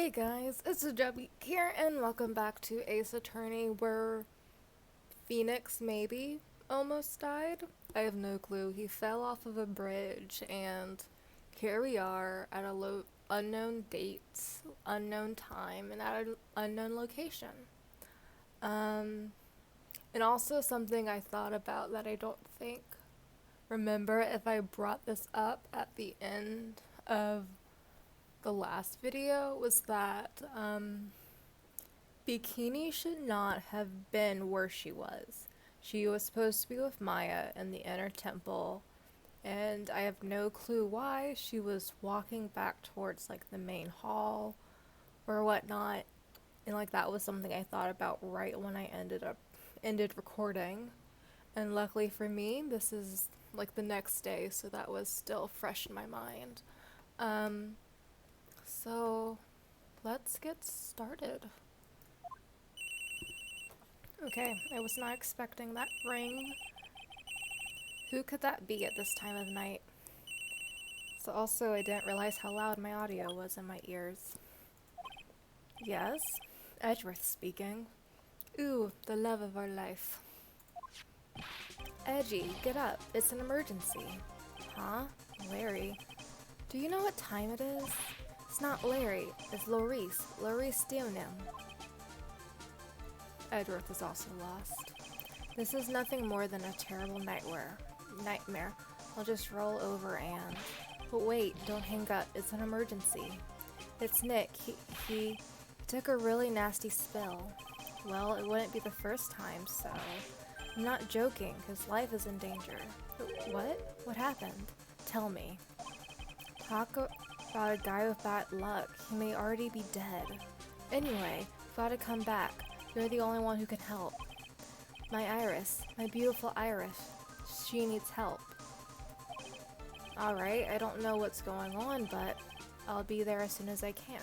Hey guys, it's Geek here, and welcome back to Ace Attorney, where Phoenix maybe almost died. I have no clue. He fell off of a bridge, and here we are at a unknown date, unknown time, and at an unknown location. Um, and also something I thought about that I don't think remember if I brought this up at the end of the last video was that Bikini should not have been where she was. She was supposed to be with Maya in the inner temple, and I have no clue why she was walking back towards like the main hall or whatnot. And like that was something I thought about right when I ended recording. And luckily for me, this is like the next day, so that was still fresh in my mind. So let's get started. Okay, I was not expecting that ring. Who could that be at this time of night? So also, I didn't realize how loud my audio was in my ears. Yes? Edgeworth speaking. Ooh, the love of our life. Edgy, get up. It's an emergency. Huh? Larry. Do you know what time it is? It's not Larry, it's Laurice. Laurice Dionum. Edgeworth is also lost. This is nothing more than a terrible nightmare. I'll just roll over and... But wait, don't hang up. It's an emergency. It's Nick. He took a really nasty spill. Well, it wouldn't be the first time, so... I'm not joking. His life is in danger. What? What happened? Tell me. Talk about a guy with bad luck. He may already be dead. Anyway, you've got to come back. You're the only one who can help. My Iris. My beautiful Iris. She needs help. Alright, I don't know what's going on, but I'll be there as soon as I can.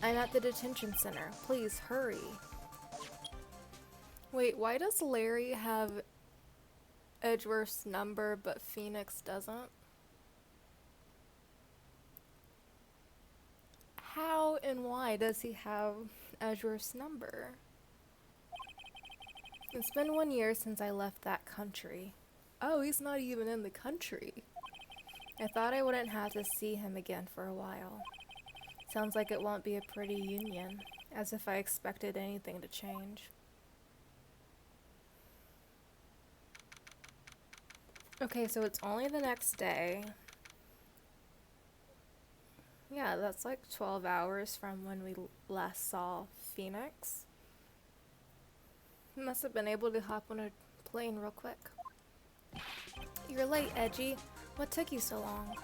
I'm at the detention center. Please, hurry. Wait, why does Larry have Edgeworth's number, but Phoenix doesn't? How and why does he have Edgeworth's number? It's been 1 year since I left that country. Oh, he's not even in the country. I thought I wouldn't have to see him again for a while. Sounds like it won't be a pretty union, as if I expected anything to change. Okay, so it's only the next day. Yeah, that's like 12 hours from when we last saw Phoenix. He must have been able to hop on a plane real quick. You're late, Edgy. What took you so long?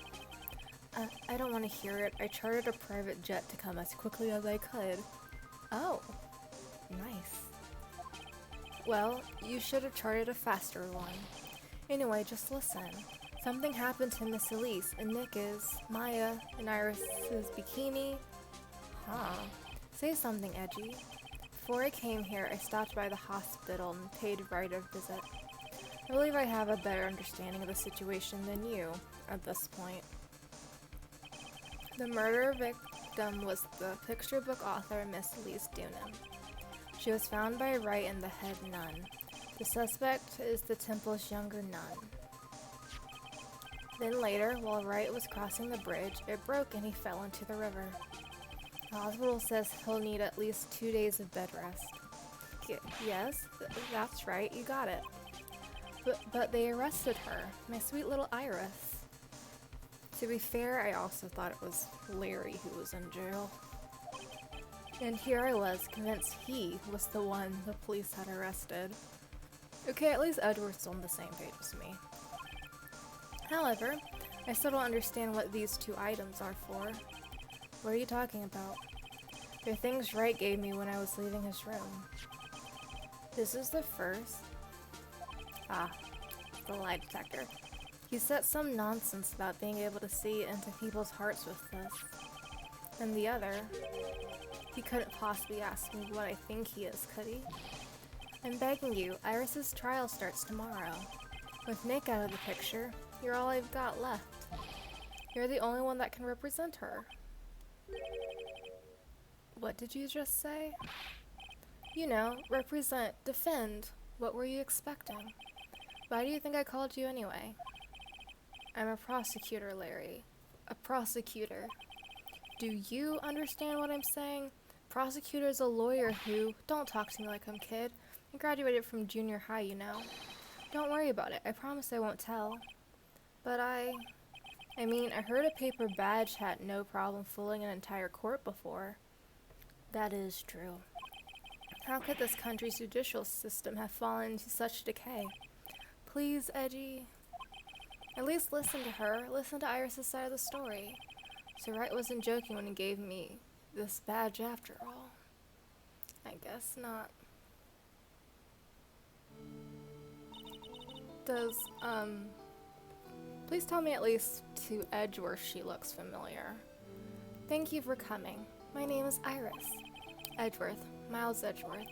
I don't want to hear it. I chartered a private jet to come as quickly as I could. Oh, nice. Well, you should have chartered a faster one. Anyway, just listen. Something happened to Miss Elise, and Nick is Maya, and Iris's Bikini. Huh. Say something, Edgy. Before I came here, I stopped by the hospital and paid Ryder a visit. I believe I have a better understanding of the situation than you, at this point. The murder victim was the picture book author Miss Elise Dunham. She was found by Wright and the head nun. The suspect is the temple's younger nun. Then later, while Wright was crossing the bridge, it broke and he fell into the river. The hospital says he'll need at least 2 days of bed rest. Yes, that's right, you got it. But they arrested her, my sweet little Iris. To be fair, I also thought it was Larry who was in jail. And here I was, convinced he was the one the police had arrested. Okay, at least Edward's on the same page as me. However, I still don't understand what these two items are for. What are you talking about? They're things Wright gave me when I was leaving his room. This is the first. Ah, the lie detector. He said some nonsense about being able to see into people's hearts with this. And the other, he couldn't possibly ask me what I think he is, could he? I'm begging you, Iris's trial starts tomorrow. With Nick out of the picture, you're all I've got left. You're the only one that can represent her. What did you just say? You know, represent, defend. What were you expecting? Why do you think I called you anyway? I'm a prosecutor, Larry. A prosecutor. Do you understand what I'm saying? Prosecutor's a lawyer who... Don't talk to me like I'm a kid. I graduated from junior high, you know. Don't worry about it. I promise I won't tell. But I mean, I heard a paper badge had no problem fooling an entire court before. That is true. How could this country's judicial system have fallen into such decay? Please, Edgy. At least listen to her. Listen to Iris' side of the story. So Wright wasn't joking when he gave me this badge after all. I guess not. Please tell me at least to Edgeworth she looks familiar. Thank you for coming. My name is Iris. Edgeworth. Miles Edgeworth.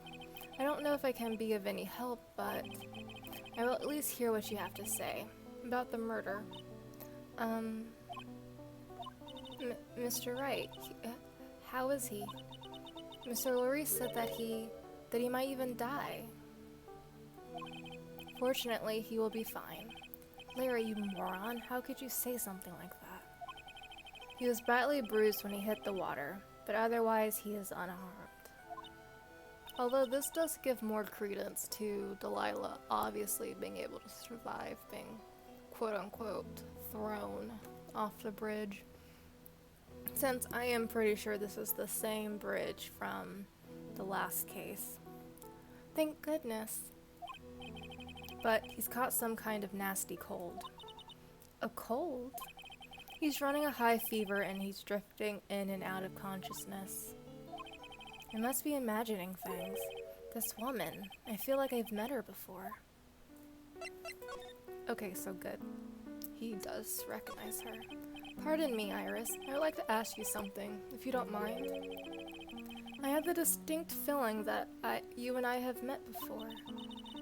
I don't know if I can be of any help, but I will at least hear what you have to say about the murder. Mr. Wright, how is he? Mr. Lurie said that he might even die. Fortunately, he will be fine. Larry, you moron, how could you say something like that? He was badly bruised when he hit the water, but otherwise he is unharmed. Although this does give more credence to Delilah obviously being able to survive being quote-unquote thrown off the bridge, since I am pretty sure this is the same bridge from the last case. Thank goodness. But he's caught some kind of nasty cold. A cold? He's running a high fever and he's drifting in and out of consciousness. I must be imagining things. This woman, I feel like I've met her before. Okay, so good. He does recognize her. Pardon me, Iris. I would like to ask you something, if you don't mind. I have the distinct feeling that you and I have met before.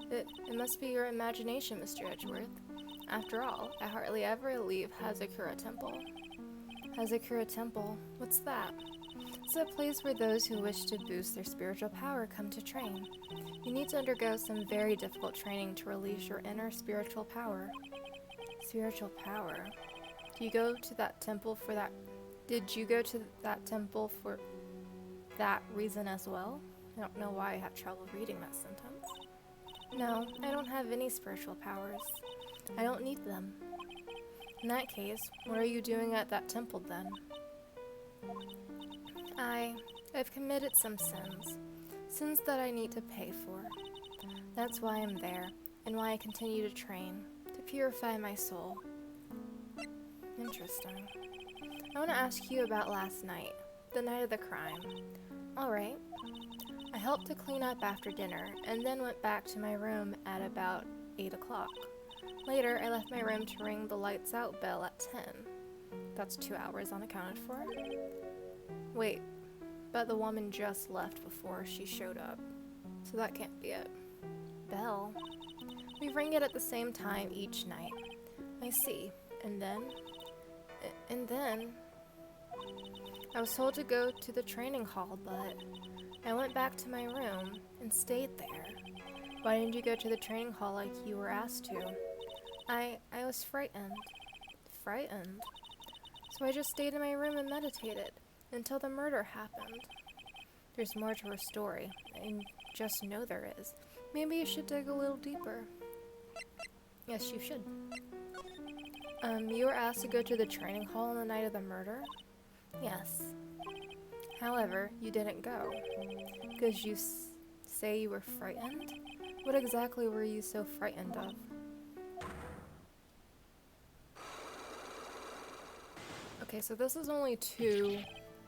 It must be your imagination, Mr. Edgeworth. After all, I hardly ever leave Hazakura Temple. Hazakura Temple? What's that? It's a place where those who wish to boost their spiritual power come to train. You need to undergo some very difficult training to release your inner spiritual power. Spiritual power? Do you go to that temple for that? Did you go to that temple for that reason as well? I don't know why I have trouble reading that sentence. No, I don't have any spiritual powers. I don't need them. In that case, what are you doing at that temple then? I've committed some sins. Sins that I need to pay for. That's why I'm there, and why I continue to train, to purify my soul. Interesting. I want to ask you about last night, the night of the crime. Alright. I helped to clean up after dinner, and then went back to my room at about 8 o'clock. Later, I left my room to ring the lights out bell at 10. That's 2 hours unaccounted for. Wait, but the woman just left before she showed up, so that can't be it. Bell? We ring it at the same time each night. I see. And then? I was told to go to the training hall, but I went back to my room and stayed there. Why didn't you go to the training hall like you were asked to? I was frightened. Frightened? So I just stayed in my room and meditated until the murder happened. There's more to her story. I just know there is. Maybe you should dig a little deeper. Yes, you should. You were asked to go to the training hall on the night of the murder? Yes. However, you didn't go. Because you say you were frightened? What exactly were you so frightened of? Okay, so this is only 2,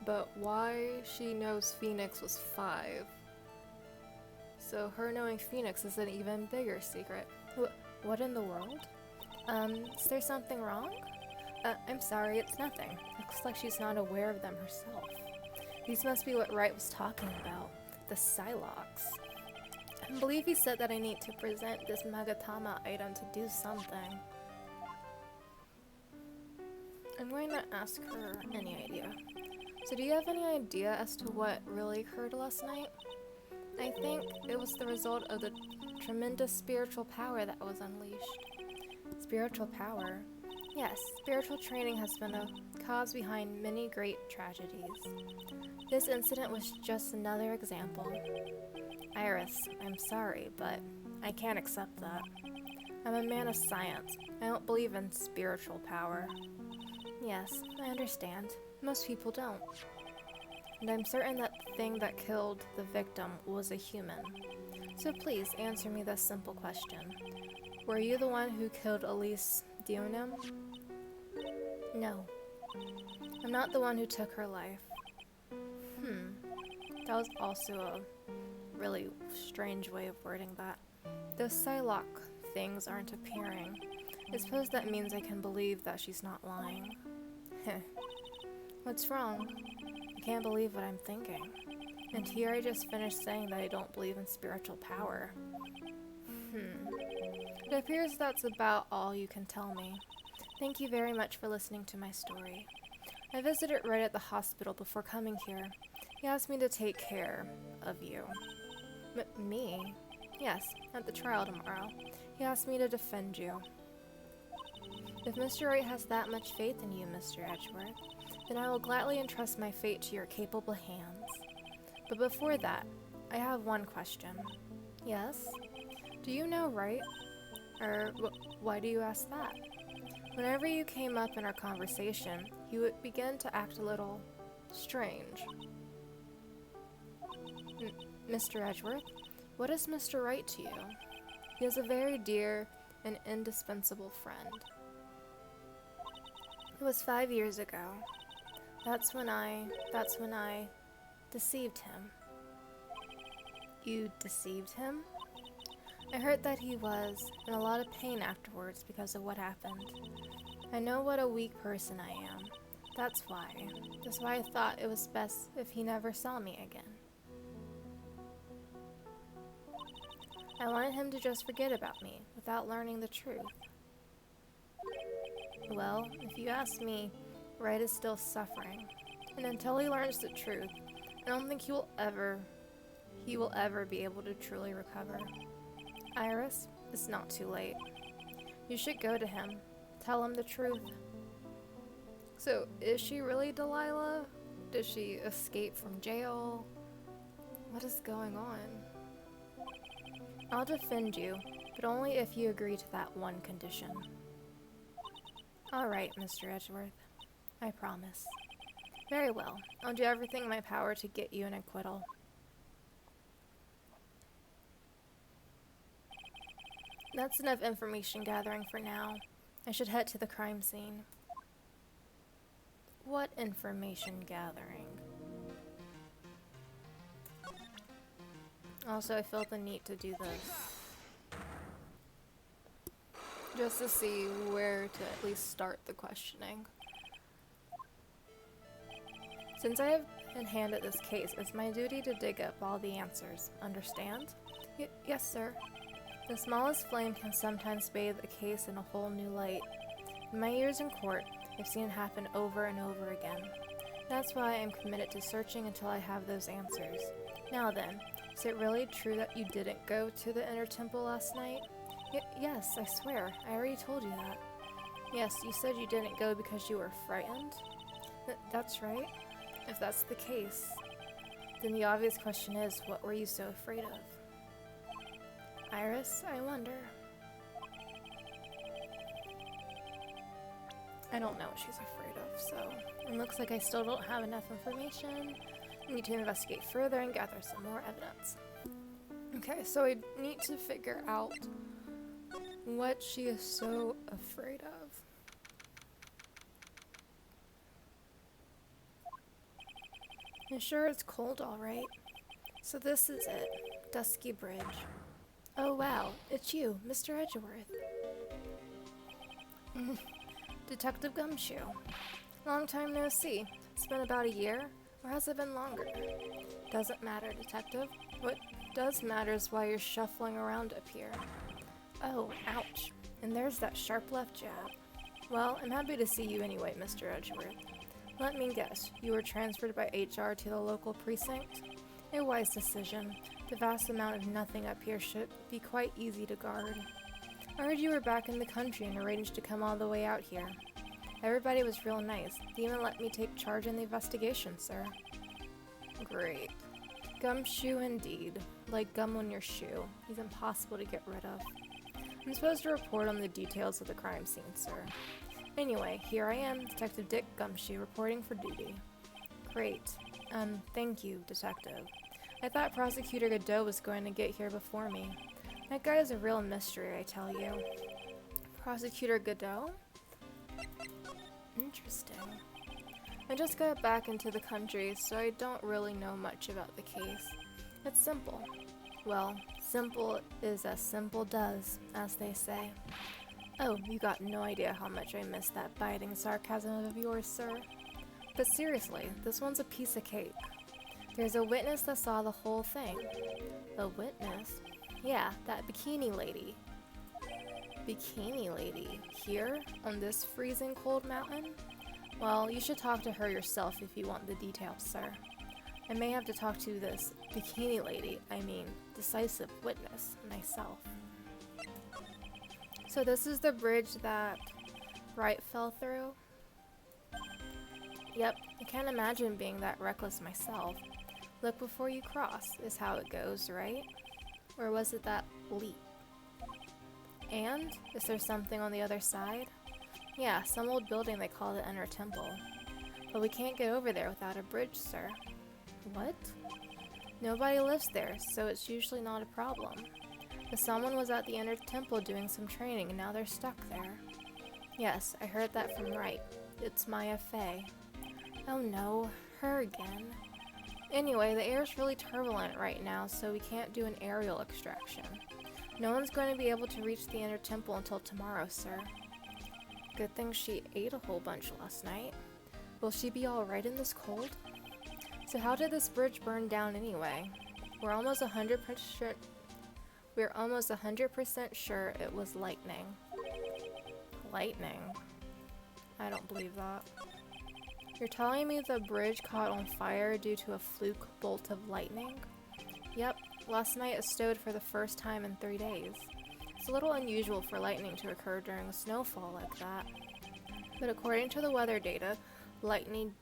but why she knows Phoenix was 5? So her knowing Phoenix is an even bigger secret. What in the world? Is there something wrong? I'm sorry, it's nothing. Looks like she's not aware of them herself. These must be what Wright was talking about. The Psylocks. I believe he said that I need to present this Magatama item to do something. I'm going to ask her any idea. So do you have any idea as to what really occurred last night? I think it was the result of the tremendous spiritual power that was unleashed. Spiritual power? Yes, spiritual training has been a cause behind many great tragedies. This incident was just another example. Iris, I'm sorry, but I can't accept that. I'm a man of science. I don't believe in spiritual power. Yes, I understand. Most people don't. And I'm certain that the thing that killed the victim was a human. So please answer me this simple question. Were you the one who killed Elise Dionim? No. I'm not the one who took her life. That was also a really strange way of wording that. Those Psylocke things aren't appearing. I suppose that means I can believe that she's not lying. Heh. What's wrong? I can't believe what I'm thinking. And here I just finished saying that I don't believe in spiritual power. It appears that's about all you can tell me. Thank you very much for listening to my story. I visited right at the hospital before coming here. He asked me to take care of you. Me? Yes, at the trial tomorrow. He asked me to defend you. If Mr. Wright has that much faith in you, Mr. Edgeworth, then I will gladly entrust my fate to your capable hands. But before that, I have one question. Yes? Do you know Wright? Why do you ask that? Whenever you came up in our conversation, he would begin to act a little strange. Mr. Edgeworth, what is Mr. Wright to you? He is a very dear and indispensable friend. It was 5 years ago. That's when I deceived him. You deceived him? I heard that he was in a lot of pain afterwards because of what happened. I know what a weak person I am. That's why I thought it was best if he never saw me again. I wanted him to just forget about me without learning the truth. Well, if you ask me, Wright is still suffering. And until he learns the truth, I don't think he will ever be able to truly recover. Iris, it's not too late. You should go to him. Tell him the truth. So, is she really Delilah? Did she escape from jail? What is going on? I'll defend you, but only if you agree to that one condition. All right, Mr. Edgeworth. I promise. Very well. I'll do everything in my power to get you an acquittal. That's enough information gathering for now. I should head to the crime scene. What information gathering? Also, I felt the need to do this. Just to see where to at least start the questioning. Since I have been handed this case, it's my duty to dig up all the answers. Understand? Yes, sir. The smallest flame can sometimes bathe a case in a whole new light. In my years in court, I've seen it happen over and over again. That's why I'm committed to searching until I have those answers. Now then, is it really true that you didn't go to the inner temple last night? Yes, I swear. I already told you that. Yes, you said you didn't go because you were frightened? That's right. If that's the case, then the obvious question is, what were you so afraid of? Iris, I wonder. I don't know what she's afraid of, so it looks like I still don't have enough information. I need to investigate further and gather some more evidence. Okay, so I need to figure out what she is so afraid of. I'm sure it's cold, all right. So this is it, Dusky Bridge. Oh wow, it's you, Mr. Edgeworth. Detective Gumshoe. Long time no see. It's been about a year, or has it been longer? Doesn't matter, Detective. What does matter is why you're shuffling around up here. Oh, ouch. And there's that sharp left jab. Well, I'm happy to see you anyway, Mr. Edgeworth. Let me guess, you were transferred by HR to the local precinct? A wise decision. The vast amount of nothing up here should be quite easy to guard. I heard you were back in the country and arranged to come all the way out here. Everybody was real nice. They even let me take charge in the investigation, sir. Great. Gumshoe indeed. Like gum on your shoe. He's impossible to get rid of. I'm supposed to report on the details of the crime scene, sir. Anyway, here I am, Detective Dick Gumshoe, reporting for duty. Great. Thank you, Detective. I thought Prosecutor Godot was going to get here before me. That guy is a real mystery, I tell you. Prosecutor Godot? Interesting. I just got back into the country, so I don't really know much about the case. It's simple. Well, simple is as simple does, as they say. Oh, you got no idea how much I miss that biting sarcasm of yours, sir. But seriously, this one's a piece of cake. There's a witness that saw the whole thing. A witness? Yeah, that bikini lady. Bikini lady? Here? On this freezing cold mountain? Well, you should talk to her yourself if you want the details, sir. I may have to talk to this bikini lady, decisive witness, myself. So this is the bridge that Wright fell through? Yep, I can't imagine being that reckless myself. Look before you cross is how it goes, right? Or was it that leap? And? Is there something on the other side? Yeah, some old building they call the Inner Temple. But we can't get over there without a bridge, sir. What? Nobody lives there, so it's usually not a problem. But someone was at the Inner Temple doing some training and now they're stuck there. Yes, I heard that from Wright. It's Maya Fey. Oh no, her again. Anyway, the air's really turbulent right now, so we can't do an aerial extraction. No one's going to be able to reach the Inner Temple until tomorrow, sir. Good thing she ate a whole bunch last night. Will she be alright in this cold? So how did this bridge burn down anyway? We're almost 100% sure it was lightning. Lightning? I don't believe that. You're telling me the bridge caught on fire due to a fluke bolt of lightning? Yep, last night it snowed for the first time in 3 days. It's a little unusual for lightning to occur during a snowfall like that. But according to the weather data, lightning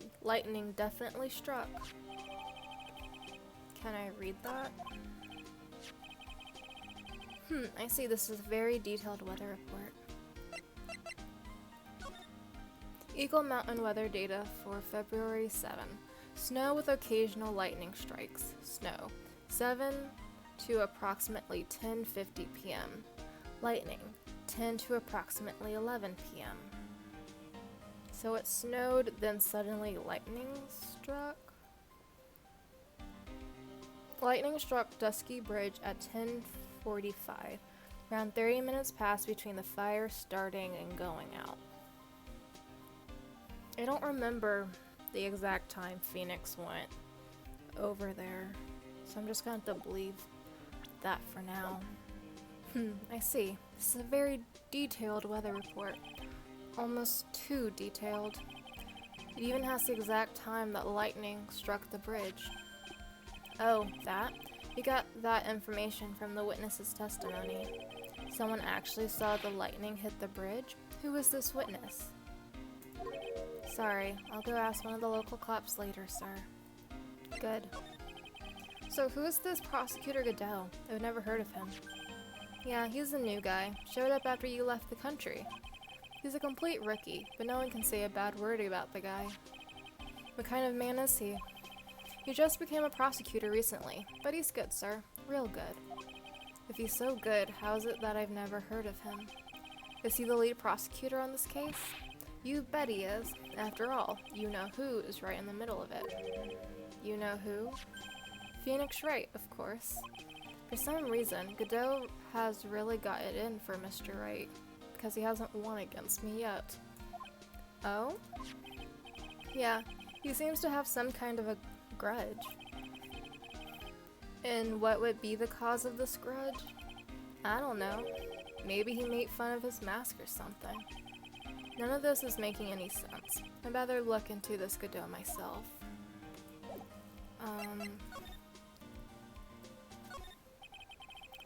definitely struck. Can I read that? I see this is a very detailed weather report. Eagle Mountain weather data for February 7. Snow with occasional lightning strikes. Snow. 7 to approximately 10:50 p.m. Lightning. 10 to approximately 11 p.m. So it snowed, then suddenly lightning struck? Lightning struck Dusky Bridge at 10:45. Around 30 minutes passed between the fire starting and going out. I don't remember the exact time Phoenix went over there, so I'm just going to have to believe that for now. I see. This is a very detailed weather report. Almost too detailed. It even has the exact time that lightning struck the bridge. Oh, that? We got that information from the witness's testimony. Someone actually saw the lightning hit the bridge? Who was this witness? Sorry, I'll go ask one of the local cops later, sir. Good. So who is this Prosecutor Godot? I've never heard of him. Yeah, he's a new guy. Showed up after you left the country. He's a complete rookie, but no one can say a bad word about the guy. What kind of man is he? He just became a prosecutor recently, but he's good, sir. Real good. If he's so good, how is it that I've never heard of him? Is he the lead prosecutor on this case? You bet he is. After all, you know who is right in the middle of it. You know who? Phoenix Wright, of course. For some reason, Godot has really got it in for Mr. Wright, because he hasn't won against me yet. Oh? Yeah, he seems to have some kind of a grudge. And what would be the cause of this grudge? I don't know. Maybe he made fun of his mask or something. None of this is making any sense. I'd better look into this Godot myself.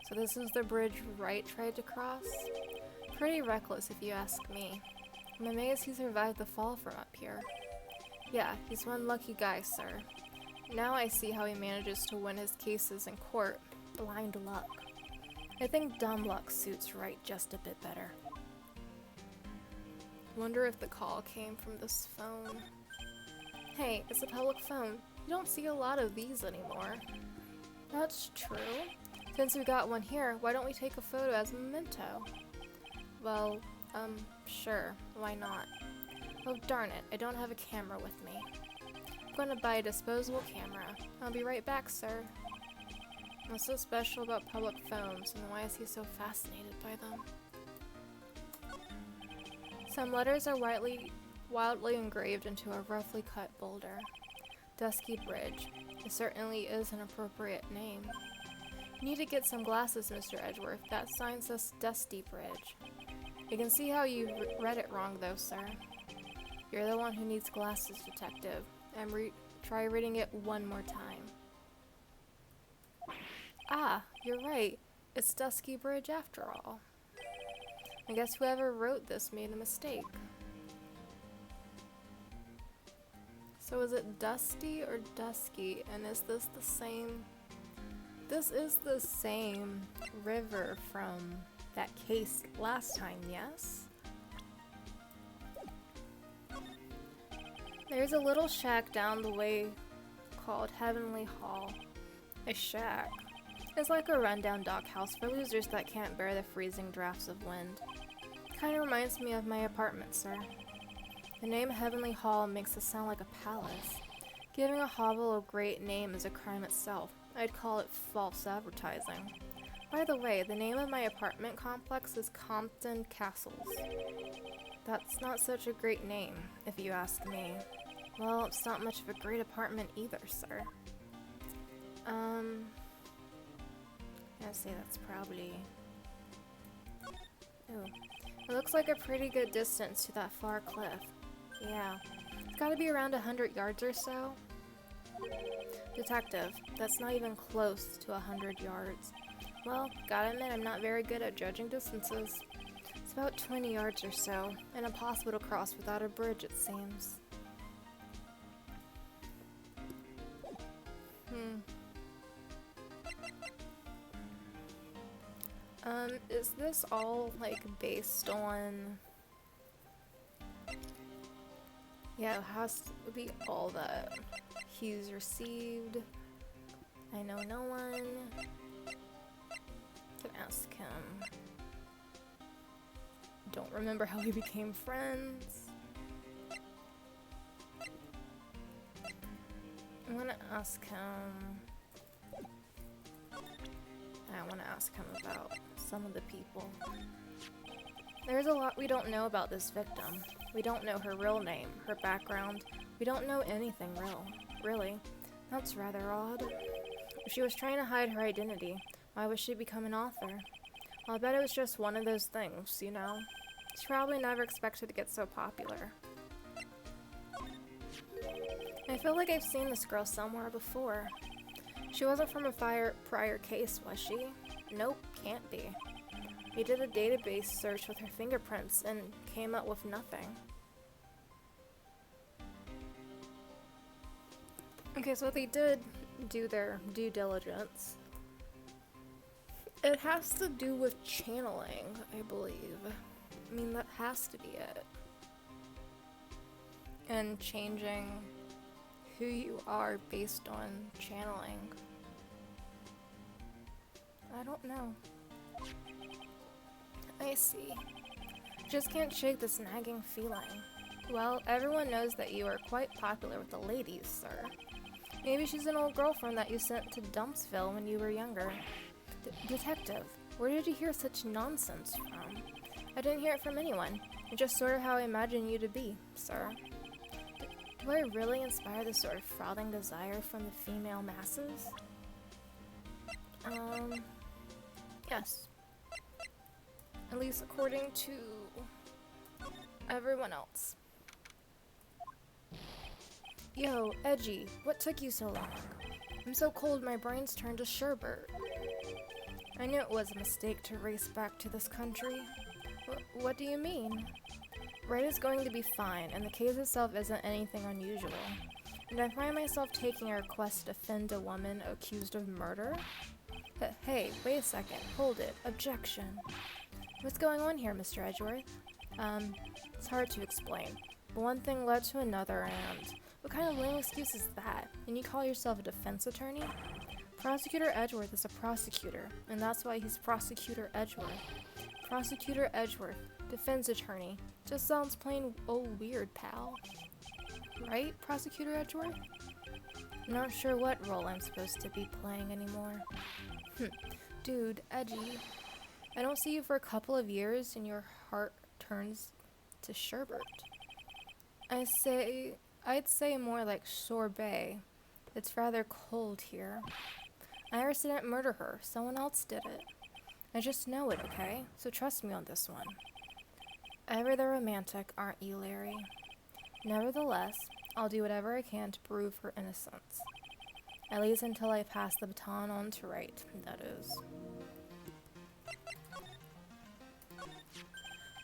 So this is the bridge Wright tried to cross? Pretty reckless if you ask me. I'm amazed he survived the fall from up here. Yeah, he's one lucky guy, sir. Now I see how he manages to win his cases in court. Blind luck. I think dumb luck suits Wright just a bit better. Wonder if the call came from this phone. Hey, it's a public phone. You don't see a lot of these anymore. That's true. Since we got one here, why don't we take a photo as a memento? Well, sure. Why not? Oh, darn it. I don't have a camera with me. I'm going to buy a disposable camera. I'll be right back, sir. What's so special about public phones, and why is he so fascinated by them? Some letters are wildly engraved into a roughly cut boulder. Dusky Bridge. It certainly is an appropriate name. You need to get some glasses, Mr. Edgeworth. That sign says Dusty Bridge. You can see how you read it wrong, though, sir. You're the one who needs glasses, detective. And try reading it one more time. Ah, you're right. It's Dusky Bridge after all. I guess whoever wrote this made a mistake. So is it Dusty or Dusky? And is this the same? This is the same river from that case last time, yes? There's a little shack down the way called Heavenly Hall. A shack. It's like a rundown doghouse for losers that can't bear the freezing drafts of wind. Kinda reminds me of my apartment, sir. The name Heavenly Hall makes it sound like a palace. Giving a hovel a great name is a crime itself. I'd call it false advertising. By the way, the name of my apartment complex is Compton Castles. That's not such a great name, if you ask me. Well, it's not much of a great apartment either, sir. I'd say that's probably... Ooh. It looks like a pretty good distance to that far cliff. Yeah. It's gotta be around 100 yards or so. Detective, that's not even close to 100 yards. Well, gotta admit I'm not very good at judging distances. It's about 20 yards or so, and impossible to cross without a bridge, it seems. Is this all, like, based on... Yeah, it has to be all that he's received. I know no one. Can ask him. Don't remember how we became friends. I want to ask him. I want to ask him about some of the people. There's a lot we don't know about this victim. We don't know her real name, her background. We don't know anything really. That's rather odd. If she was trying to hide her identity, why would she become an author? I'll bet it was just one of those things, you know? She probably never expected to get so popular. I feel like I've seen this girl somewhere before. She wasn't from a prior case, was she? Nope, can't be. We did a database search with her fingerprints and came up with nothing. Okay, so they did do their due diligence. It has to do with channeling, I believe. I mean, that has to be it. And changing who you are based on channeling. I don't know. I see. Just can't shake this nagging feeling. Well, everyone knows that you are quite popular with the ladies, sir. Maybe she's an old girlfriend that you sent to Dumpsville when you were younger. Detective, where did you hear such nonsense from? I didn't hear it from anyone. It's just sort of how I imagine you to be, sir. Do I really inspire this sort of frothing desire from the female masses? Yes. At least according to everyone else. Yo, Edgy, what took you so long? I'm so cold my brain's turned to sherbet. I knew it was a mistake to race back to this country. What do you mean? Raid is going to be fine, and the case itself isn't anything unusual. And I find myself taking a request to defend a woman accused of murder? Hey, wait a second. Hold it. Objection. What's going on here, Mr. Edgeworth? It's hard to explain. But one thing led to another, and... What kind of lame excuse is that? And you call yourself a defense attorney? Prosecutor Edgeworth is a prosecutor, and that's why he's Prosecutor Edgeworth. Prosecutor Edgeworth, defense attorney. Just sounds plain old weird, pal. Right, Prosecutor Edgeworth? I'm not sure what role I'm supposed to be playing anymore. Dude, Edgy. I don't see you for a couple of years and your heart turns to sherbet. I'd say more like sorbet. It's rather cold here. Iris didn't murder her. Someone else did it. I just know it, okay? So trust me on this one. Ever the romantic, aren't you, Larry? Nevertheless, I'll do whatever I can to prove her innocence. At least until I pass the baton on to Wright, that is.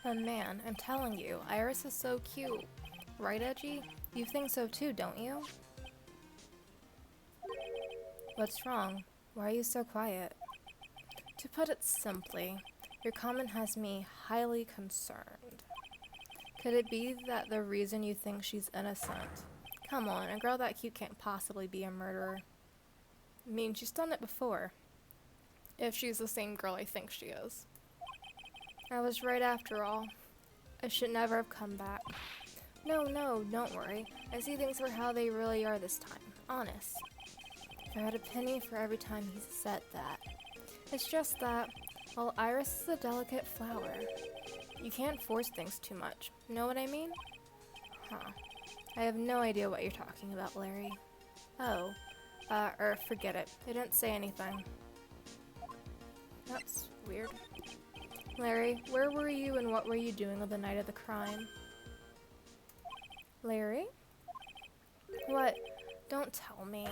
But man, I'm telling you, Iris is so cute. Right, Edgy? You think so too, don't you? What's wrong? Why are you so quiet? To put it simply, your comment has me highly concerned. Could it be that the reason you think she's innocent? Come on, a girl that cute can't possibly be a murderer. I mean, she's done it before. If she's the same girl I think she is. I was right after all. I should never have come back. No, don't worry. I see things for how they really are this time. Honest. If I had a penny for every time he said that. It's just that, well, Iris is a delicate flower. You can't force things too much. Know what I mean? Huh. I have no idea what you're talking about, Larry. Oh. Forget it. I didn't say anything. That's weird. Larry, where were you and what were you doing on the night of the crime? Larry? What? Don't tell me.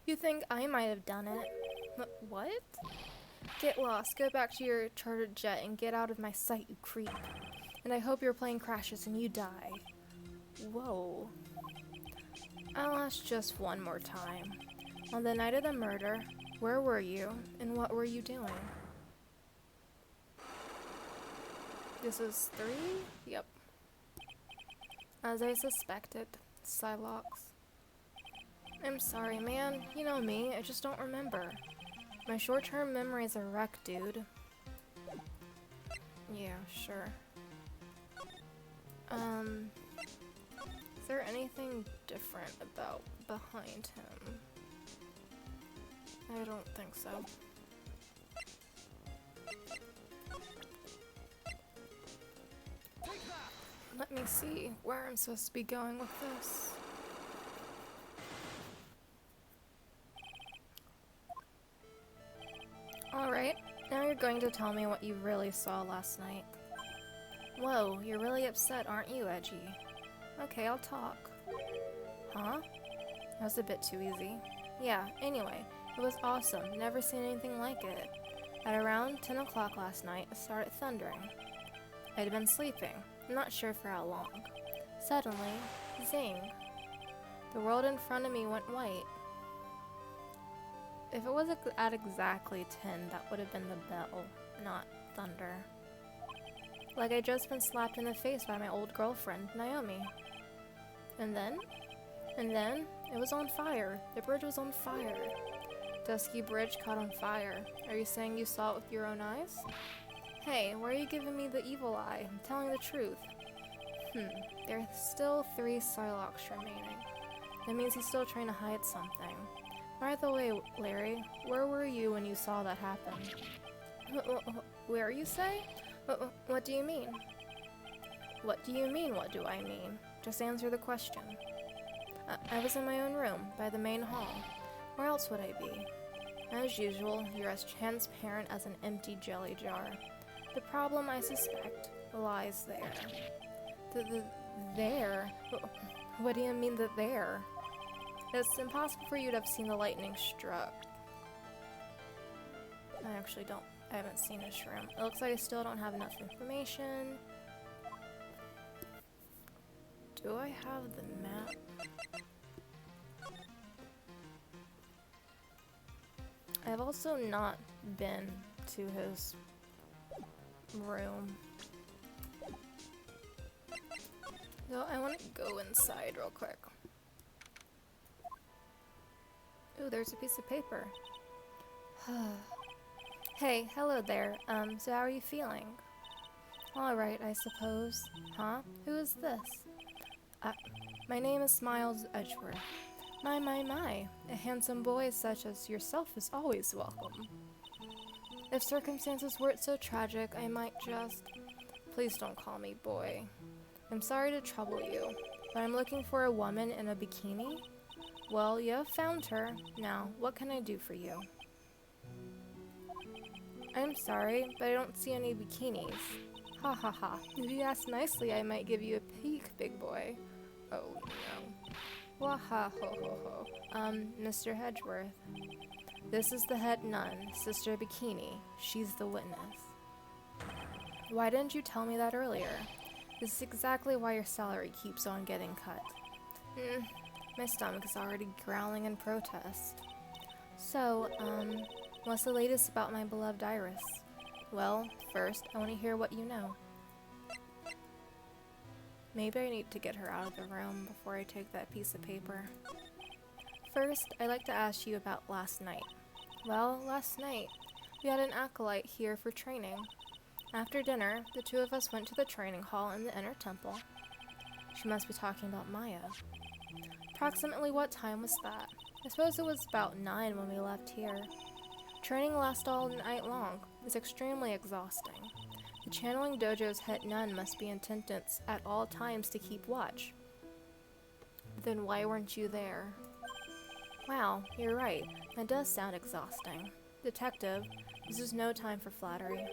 You think I might have done it? What? Get lost, go back to your chartered jet, and get out of my sight, you creep. And I hope your plane crashes and you die. Whoa. I'll ask just one more time. On the night of the murder, where were you, and what were you doing? This is 3? Yep. As I suspected, Psylocke. I'm sorry, man. You know me, I just don't remember. My short-term memory is a wreck, dude. Yeah, sure. Is there anything different about behind him? I don't think so. Let me see where I'm supposed to be going with this. Alright, now you're going to tell me what you really saw last night. Whoa, you're really upset, aren't you, Edgy? Okay, I'll talk. Huh? That was a bit too easy. Yeah, anyway, it was awesome. Never seen anything like it. At around 10 o'clock last night, it started thundering. I'd been sleeping, I'm not sure for how long. Suddenly, zing. The world in front of me went white. If it was at exactly 10, that would have been the bell, not thunder. Like I'd just been slapped in the face by my old girlfriend, Naomi. And then, it was on fire. The bridge was on fire. Dusky bridge caught on fire. Are you saying you saw it with your own eyes? Hey, why are you giving me the evil eye? I'm telling the truth. There are still 3 Psylocke remaining. That means he's still trying to hide something. By the way, Larry, where were you when you saw that happen? Where, you say? What do you mean? What do you mean, what do I mean? Just answer the question. I was in my own room, by the main hall. Where else would I be? As usual, you're as transparent as an empty jelly jar. The problem, I suspect, lies there. There? What do you mean the there? It's impossible for you to have seen the lightning struck. I haven't seen this room. It looks like I still don't have enough information. Do I have the map? I've also not been to his room. So I want to go inside real quick. Ooh, there's a piece of paper. Hey, hello there. So how are you feeling? Alright, I suppose. Huh? Who is this? My name is Miles Edgeworth. My. A handsome boy such as yourself is always welcome. If circumstances weren't so tragic, I might just... Please don't call me boy. I'm sorry to trouble you, but I'm looking for a woman in a bikini. Well, you have found her. Now, what can I do for you? I'm sorry, but I don't see any bikinis. Ha ha ha. If you ask nicely, I might give you a peek, big boy. Oh no. Waha ho ho ho. Mr. Edgeworth. This is the head nun, Sister Bikini. She's the witness. Why didn't you tell me that earlier? This is exactly why your salary keeps on getting cut. My stomach is already growling in protest. So, what's the latest about my beloved Iris? Well, first, I want to hear what you know. Maybe I need to get her out of the room before I take that piece of paper. First, I'd like to ask you about last night. Well, last night, we had an acolyte here for training. After dinner, the two of us went to the training hall in the inner temple. She must be talking about Maya. Approximately what time was that? I suppose it was about 9 when we left here. Training lasts all night long. It's extremely exhausting. The channeling dojo's head nun must be in attendance at all times to keep watch. Then why weren't you there? Wow, you're right. That does sound exhausting. Detective, this is no time for flattery.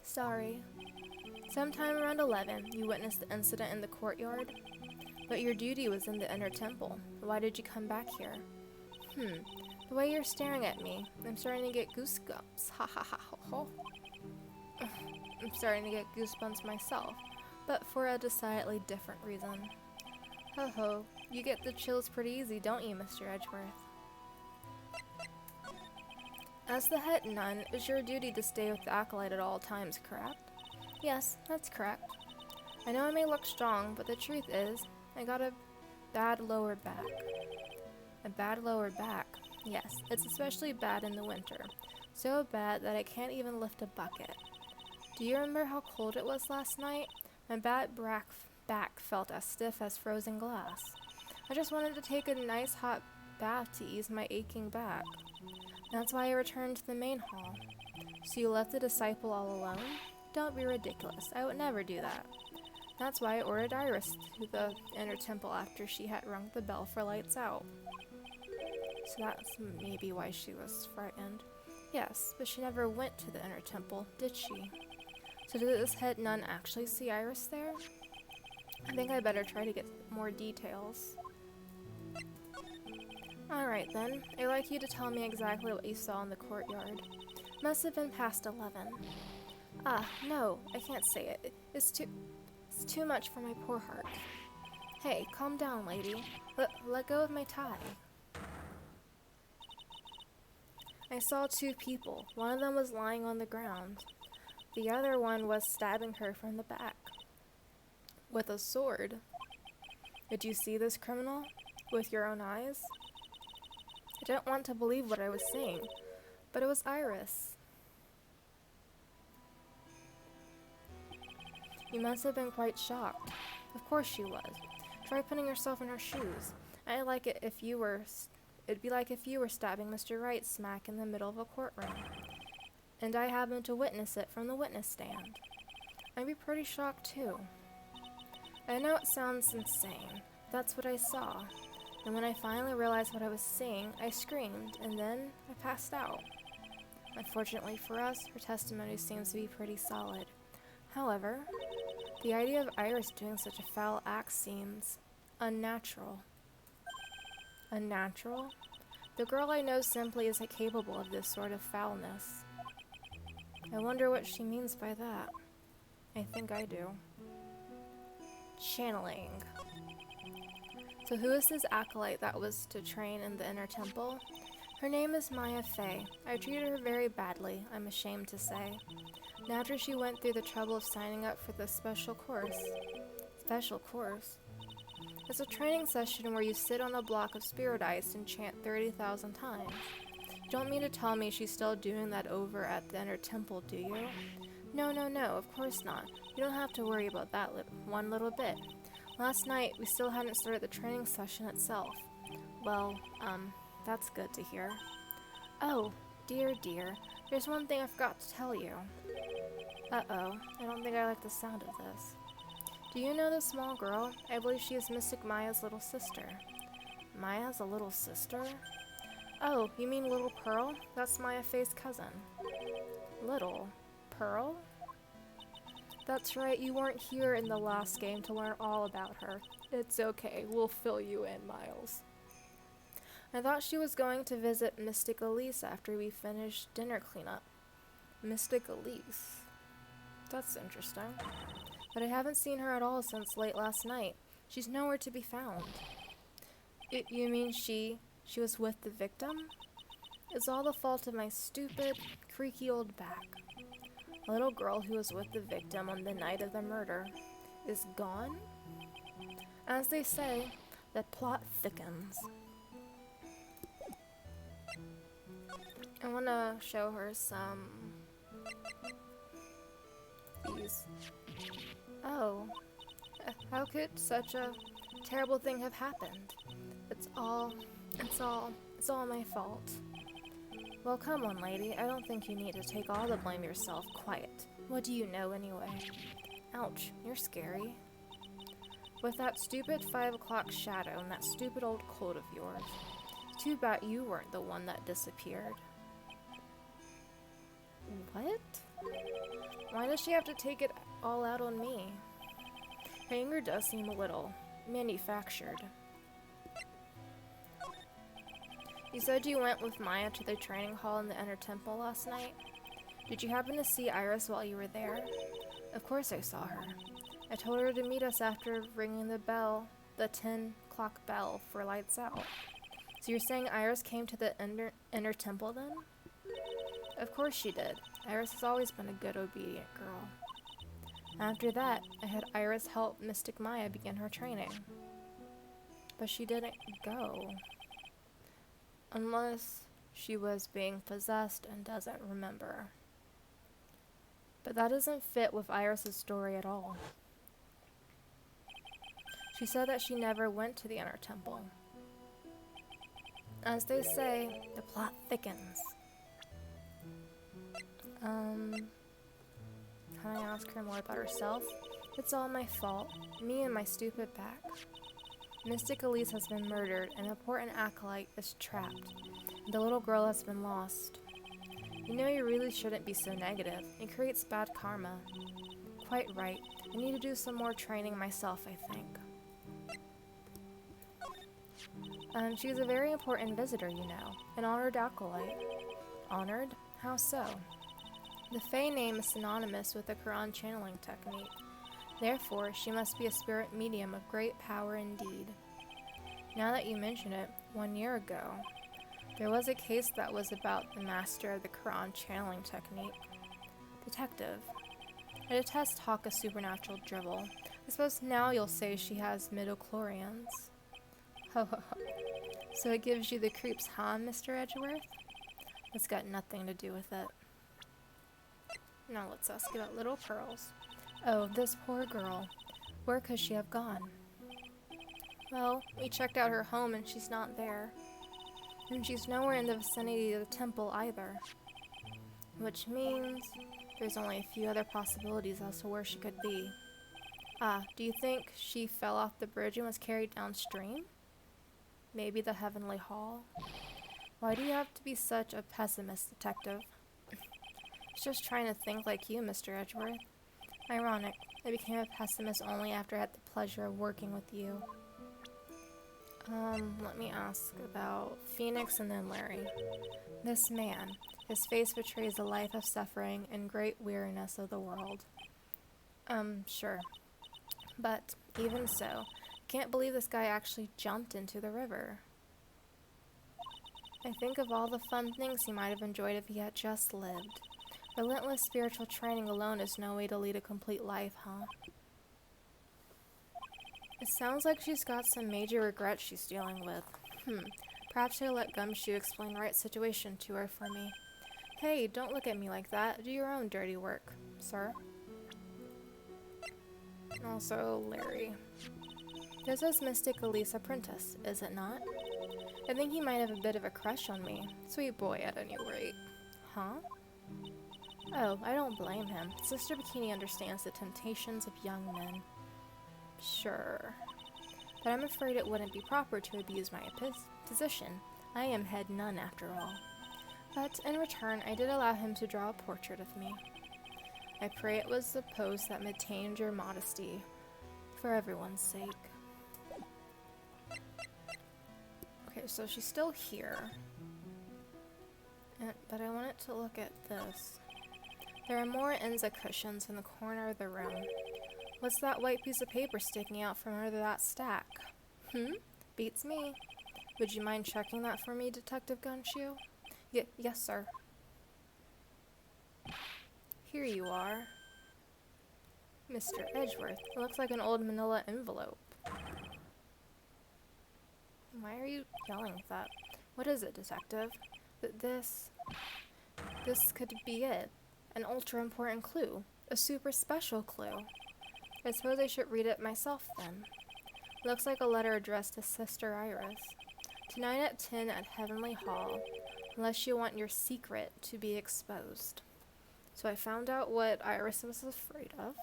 Sorry. Sometime around 11, you witnessed the incident in the courtyard? But your duty was in the inner temple. Why did you come back here? The way you're staring at me, I'm starting to get goosebumps. Ha ha ha ho ho. I'm starting to get goosebumps myself, but for a decidedly different reason. Ho ho, you get the chills pretty easy, don't you, Mr. Edgeworth? As the head nun, it's your duty to stay with the acolyte at all times, correct? Yes, that's correct. I know I may look strong, but the truth is, I got a bad lower back. A bad lower back? Yes, it's especially bad in the winter. So bad that I can't even lift a bucket. Do you remember how cold it was last night? My bad back felt as stiff as frozen glass. I just wanted to take a nice hot bath to ease my aching back. That's why I returned to the main hall. So you left the disciple all alone? Don't be ridiculous. I would never do that. That's why I ordered Iris to the inner temple after she had rung the bell for lights out. So that's maybe why she was frightened. Yes, but she never went to the inner temple, did she? So did this head nun actually see Iris there? I think I better try to get more details. Alright then, I'd like you to tell me exactly what you saw in the courtyard. Must have been past 11. No, I can't say it. It's too much for my poor heart. Hey, calm down, lady. Let go of my tie. I saw 2 people. One of them was lying on the ground. The other one was stabbing her from the back. With a sword. Did you see this criminal? With your own eyes? I didn't want to believe what I was seeing, but it was Iris. You must have been quite shocked. Of course she was. Try putting yourself in her shoes. I'd like it if you were... It'd be like if you were stabbing Mr. Wright smack in the middle of a courtroom. And I happened to witness it from the witness stand. I'd be pretty shocked too. I know it sounds insane. That's what I saw. And when I finally realized what I was seeing, I screamed, and then I passed out. Unfortunately for us, her testimony seems to be pretty solid. However, The idea of Iris doing such a foul act seems unnatural. Unnatural? The girl I know simply isn't capable of this sort of foulness. I wonder what she means by that. I think I do. Channeling. So who is this acolyte that was to train in the inner temple? Her name is Maya Fey. I treated her very badly, I'm ashamed to say. And after she went through the trouble of signing up for this special course. Special course? It's a training session where you sit on a block of spirit ice and chant 30,000 times. You don't mean to tell me she's still doing that over at the inner temple, do you? No, of course not. You don't have to worry about that one little bit. Last night, we still hadn't started the training session itself. Well, that's good to hear. Oh, dear. There's one thing I forgot to tell you. Uh-oh, I don't think I like the sound of this. Do you know this small girl? I believe she is Mystic Maya's little sister. Maya's a little sister? Oh, you mean Little Pearl? That's Maya Fey's cousin. Little Pearl? That's right, you weren't here in the last game to learn all about her. It's okay, we'll fill you in, Miles. I thought she was going to visit Mystic Elise after we finished dinner cleanup. Mystic Elise? That's interesting. But I haven't seen her at all since late last night. She's nowhere to be found. You mean she was with the victim? It's all the fault of my stupid, creaky old back. A little girl who was with the victim on the night of the murder is gone? As they say, the plot thickens. I want to show her some these. Oh, how could such a terrible thing have happened? It's all my fault. Well, come on, lady. I don't think you need to take all the blame yourself. Quiet. What do you know, anyway? Ouch, you're scary. With that stupid 5 o'clock shadow and that stupid old cold of yours. Too bad you weren't the one that disappeared. What? Why does she have to take it all out on me? Her anger does seem a little manufactured. You said you went with Maya to the training hall in the inner temple last night. Did you happen to see Iris while you were there? Of course I saw her. I told her to meet us after ringing the bell, the 10 o'clock bell for lights out. So you're saying Iris came to the inner temple then? Of course she did. Iris has always been a good, obedient girl. After that, I had Iris help Mystic Maya begin her training. But she didn't go. Unless she was being possessed and doesn't remember. But that doesn't fit with Iris' story at all. She said that she never went to the inner temple. As they say, the plot thickens. Can I ask her more about herself? It's all my fault. Me and my stupid back. Mystic Elise has been murdered, and an important acolyte is trapped. The little girl has been lost. You know, you really shouldn't be so negative. It creates bad karma. Quite right. I need to do some more training myself, I think. She's a very important visitor, you know. An honored acolyte. Honored? How so? The Fey name is synonymous with the Quran channeling technique. Therefore, she must be a spirit medium of great power indeed. Now that you mention it, 1 year ago, there was a case that was about the master of the Quran channeling technique. Detective. I detest Hawka's supernatural dribble. I suppose now you'll say she has midichlorians. Ho ho ho. So it gives you the creeps, huh, Mr. Edgeworth? It's got nothing to do with it. Now let's ask about Little Pearls. Oh, this poor girl. Where could she have gone? Well, we checked out her home and she's not there. And she's nowhere in the vicinity of the temple either. Which means there's only a few other possibilities as to where she could be. Do you think she fell off the bridge and was carried downstream? Maybe the Heavenly Hall? Why do you have to be such a pessimist, detective? Just trying to think like you, Mr. Edgeworth. Ironic. I became a pessimist only after I had the pleasure of working with you. Let me ask about Phoenix and then Larry. This man, his face betrays a life of suffering and great weariness of the world. Sure. But, even so, can't believe this guy actually jumped into the river. I think of all the fun things he might have enjoyed if he had just lived. Relentless spiritual training alone is no way to lead a complete life, huh? It sounds like she's got some major regrets she's dealing with. Perhaps I'll let Gumshoe explain the right situation to her for me. Hey, don't look at me like that. Do your own dirty work, sir. Also, Larry. This is Mystic Elise Apprentice, is it not? I think he might have a bit of a crush on me. Sweet boy, at any rate. Huh? Oh, I don't blame him. Sister Bikini understands the temptations of young men. Sure. But I'm afraid it wouldn't be proper to abuse my position. I am head nun, after all. But in return, I did allow him to draw a portrait of me. I pray it was the pose that maintained your modesty, for everyone's sake. Okay, so she's still here. But I wanted to look at this. There are more Enza cushions in the corner of the room. What's that white piece of paper sticking out from under that stack? Beats me. Would you mind checking that for me, Detective Gumshoe? Yes, sir. Here you are. Mr. Edgeworth. It looks like an old manila envelope. Why are you yelling at that? What is it, Detective? This could be it. An ultra-important clue. A super special clue. I suppose I should read it myself, then. Looks like a letter addressed to Sister Iris. Tonight at 10 at Heavenly Hall, unless you want your secret to be exposed. So I found out what Iris was afraid of.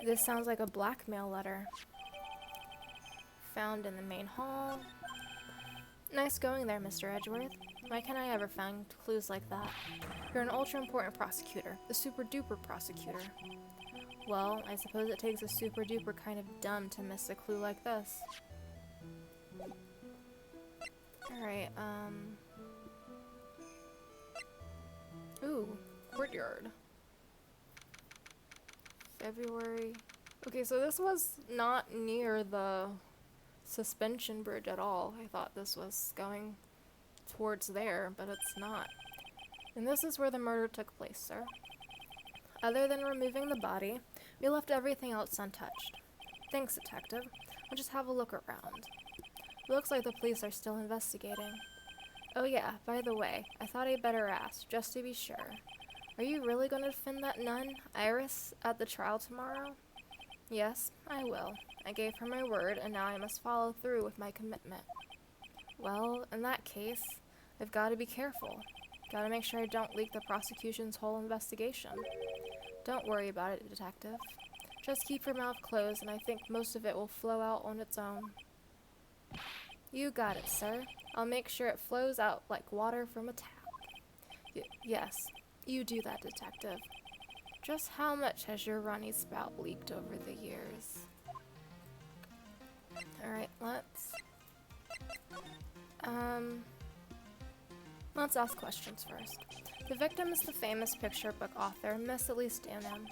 This sounds like a blackmail letter. Found in the main hall. Nice going there, Mr. Edgeworth. Why can't I ever find clues like that? You're an ultra-important prosecutor. A super-duper prosecutor. Well, I suppose it takes a super-duper kind of dumb to miss a clue like this. Alright, Ooh, courtyard. February. Okay, so this was not near the suspension bridge at all. I thought this was going towards there, but it's not. And this is where the murder took place, sir. Other than removing the body, we left everything else untouched. Thanks, Detective. I'll just have a look around. It looks like the police are still investigating. Oh yeah, by the way, I thought I'd better ask, just to be sure. Are you really going to defend that nun, Iris, at the trial tomorrow? Yes, I will. I gave her my word, and now I must follow through with my commitment. Well, in that case, I've got to be careful. Gotta make sure I don't leak the prosecution's whole investigation. Don't worry about it, Detective. Just keep your mouth closed, and I think most of it will flow out on its own. You got it, sir. I'll make sure it flows out like water from a tap. Yes, you do that, Detective. Just how much has your runny spout leaked over the years? Alright, let's ask questions first. The victim is the famous picture book author, Miss Elise Dunham.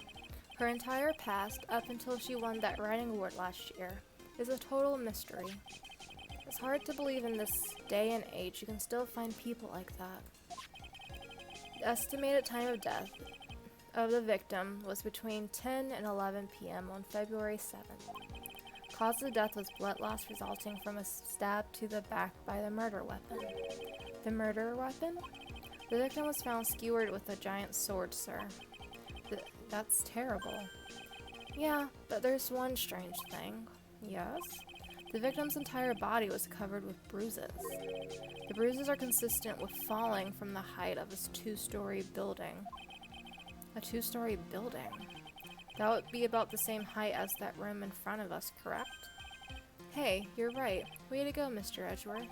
Her entire past, up until she won that writing award last year, is a total mystery. It's hard to believe in this day and age you can still find people like that. The estimated time of death of the victim was between 10 and 11 p.m. on February 7th. Cause of death was blood loss resulting from a stab to the back by the murder weapon. The murder weapon? The victim was found skewered with a giant sword, sir. That's terrible. Yeah, but there's one strange thing. Yes? The victim's entire body was covered with bruises. The bruises are consistent with falling from the height of a two-story building. A two-story building? That would be about the same height as that room in front of us, correct? Hey, you're right. Way to go, Mr. Edgeworth.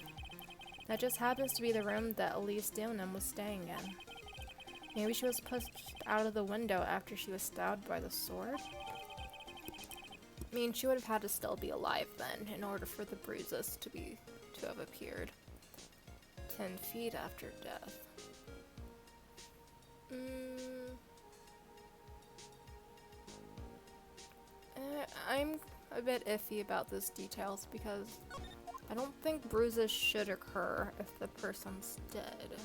That just happens to be the room that Elise Dunham was staying in. Maybe she was pushed out of the window after she was stabbed by the sword? I mean, she would have had to still be alive then in order for the bruises to have appeared 10 feet after death. I'm a bit iffy about these details because I don't think bruises should occur if the person's dead.